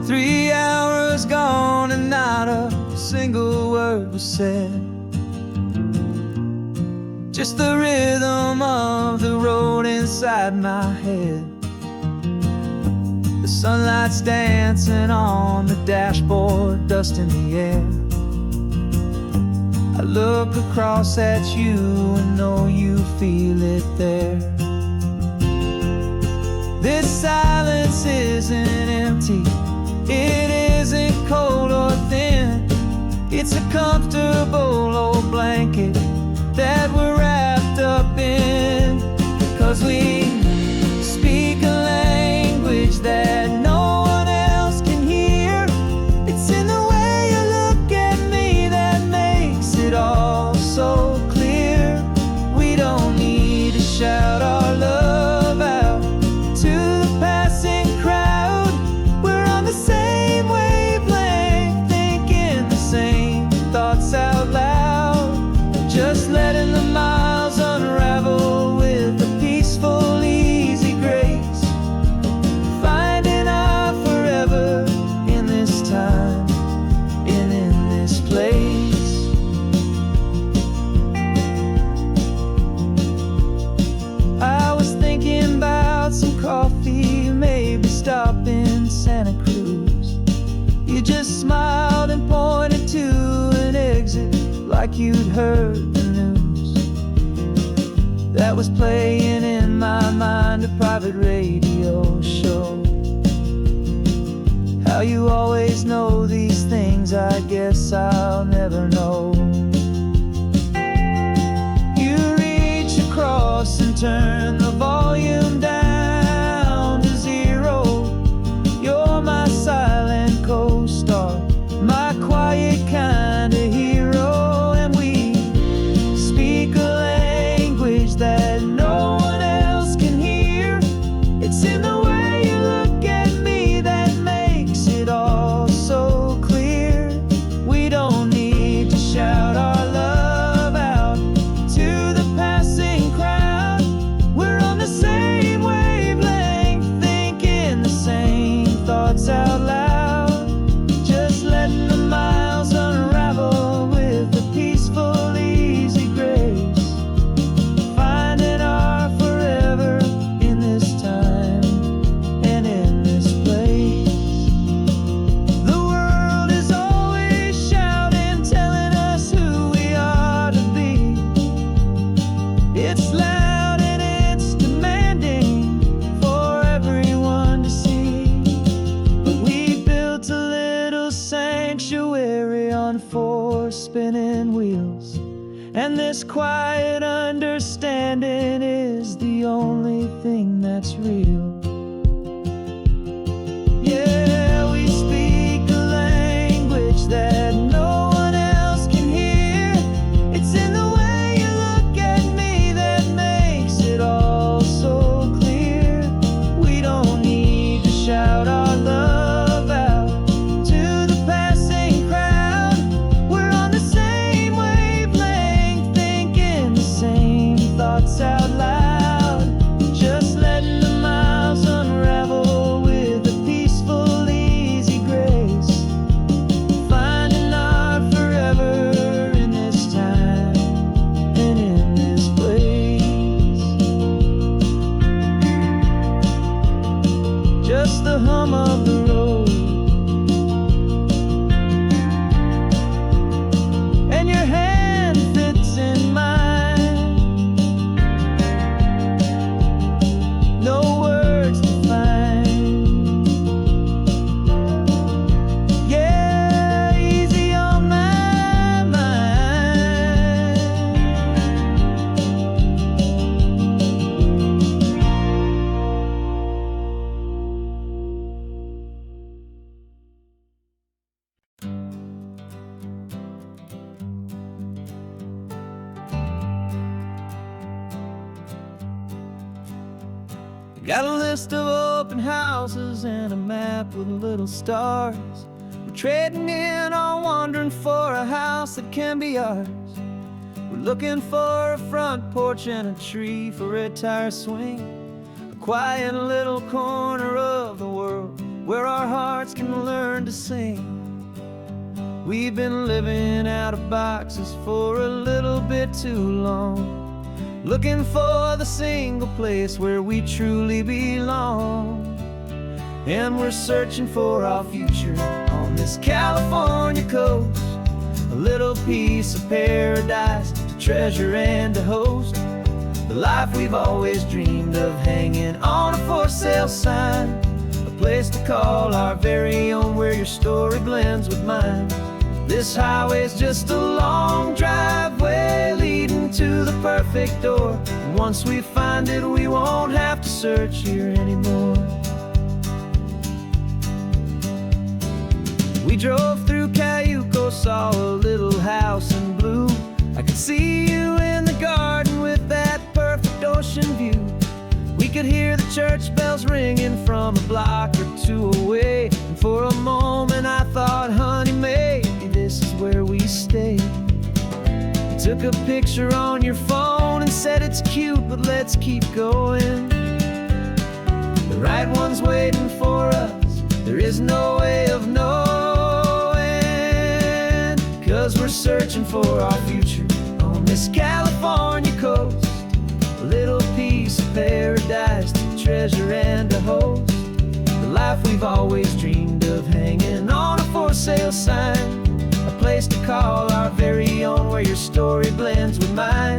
3 hours gone and not a single word was said, just the rhythm of the road inside my head. The sunlight's dancing on the dashboard, dust in the air. I look across at you and know you feel it there. This silence isn't empty, it isn't cold or thin. It's a comfortable old blanket that we're wrapped up in, 'cause we speak a language that no one else can hear. It's in the way you look at me that makes it all so clear. We don't need to shout stop in Santa Cruz. You just smiled and pointed to an exit like you'd heard the news. That was playing in my mind, a private radio show. How you always know these things, I guess I'll never know. You reach across and turn the volume down to 0. You're my silent co-star, my quiet kind of hero. And we speak a language that no one else can hear. It's in the way you look at me that makes it all so clear. We don't need to shout our love out to the passing crowd. We're on the same wavelength, thinking the same thoughts out loud. Just letting the miles unravel with a peaceful, easy grace. Finding our forever in this time and in this place. The world is always shouting, telling us who we are to be. It's loud and it's demanding for everyone to see. But we built a little sanctuary on 4 spinning wheels, and this quiet understanding is the only thing that's real. Yeah, we speak a language that no one else can hear. It's in the way you look at me that makes it all so clear. We don't need to shout our love out to the passing crowd. We're on the same wavelength, thinking the same thoughts out loud. Just letting the miles unravel with a peaceful, easy grace. Finding our forever in this time and in this place. Just the hum of the road and your hand fits in mine. No words to find. Yeah, easy on my mind. Got a list of open houses and a map with little stars. We're trading in our wandering for a house that can be ours. We're looking for a front porch and a tree for a tire swing. A quiet little corner of the world where our hearts can learn to sing. We've been living out of boxes for a little bit too long, looking for the single place where we truly belong. And we're searching for our future on this California coast, a little piece of paradise to treasure and to host. The life we've always dreamed of, hanging on a for sale sign, a place to call our very own, where your story blends with mine. This highway's just a long driveway leading to the perfect door. And once we find it, we won't have to search here anymore. We drove through Cayuco, saw a little house in blue. I could see you in the garden with that perfect ocean view. We could hear the church bells ringing from a block or two away. And for a moment I thought, honey, maybe this is where we stay. You took a picture on your phone and said it's cute, but let's keep going. The right one's waiting for us, there is no way of knowing. 'Cause we're searching for our future on this California coast, a little piece of paradise to treasure and to host. The we've always dreamed of, hanging on a for sale sign. A place to call our very own, where your story blends with mine.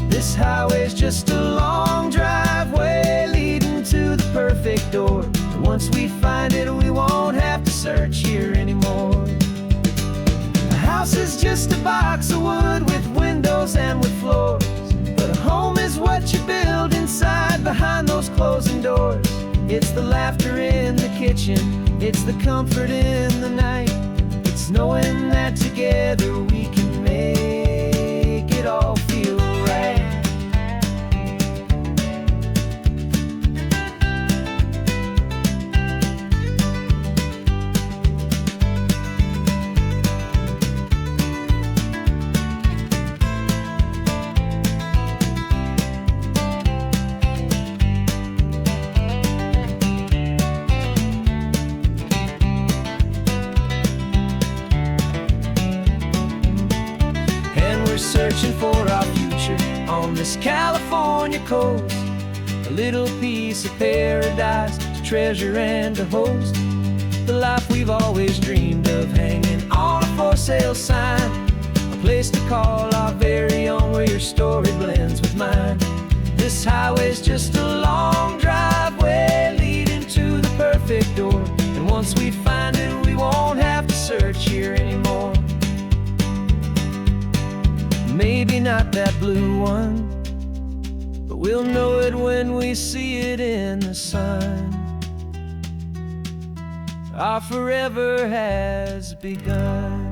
This highway's just a long driveway leading to the perfect door. And once we find it, we won't have to search here anymore. A house is just a box of wood with windows and with floors, but a home is what you build inside behind those closing doors. It's the laughter in the kitchen, it's the comfort in the night. It's knowing that together we can make it all feel right. Searching for our future on this California coast, a little piece of paradise to treasure and to host. The life we've always dreamed of, hanging on a for sale sign. A place to call our very own, where your story blends with mine. This highway's just a long driveway leading to the perfect door. And once we find it, we won't have to search here anymore. Maybe not that blue one, but we'll know it when we see it in the sun. Our forever has begun.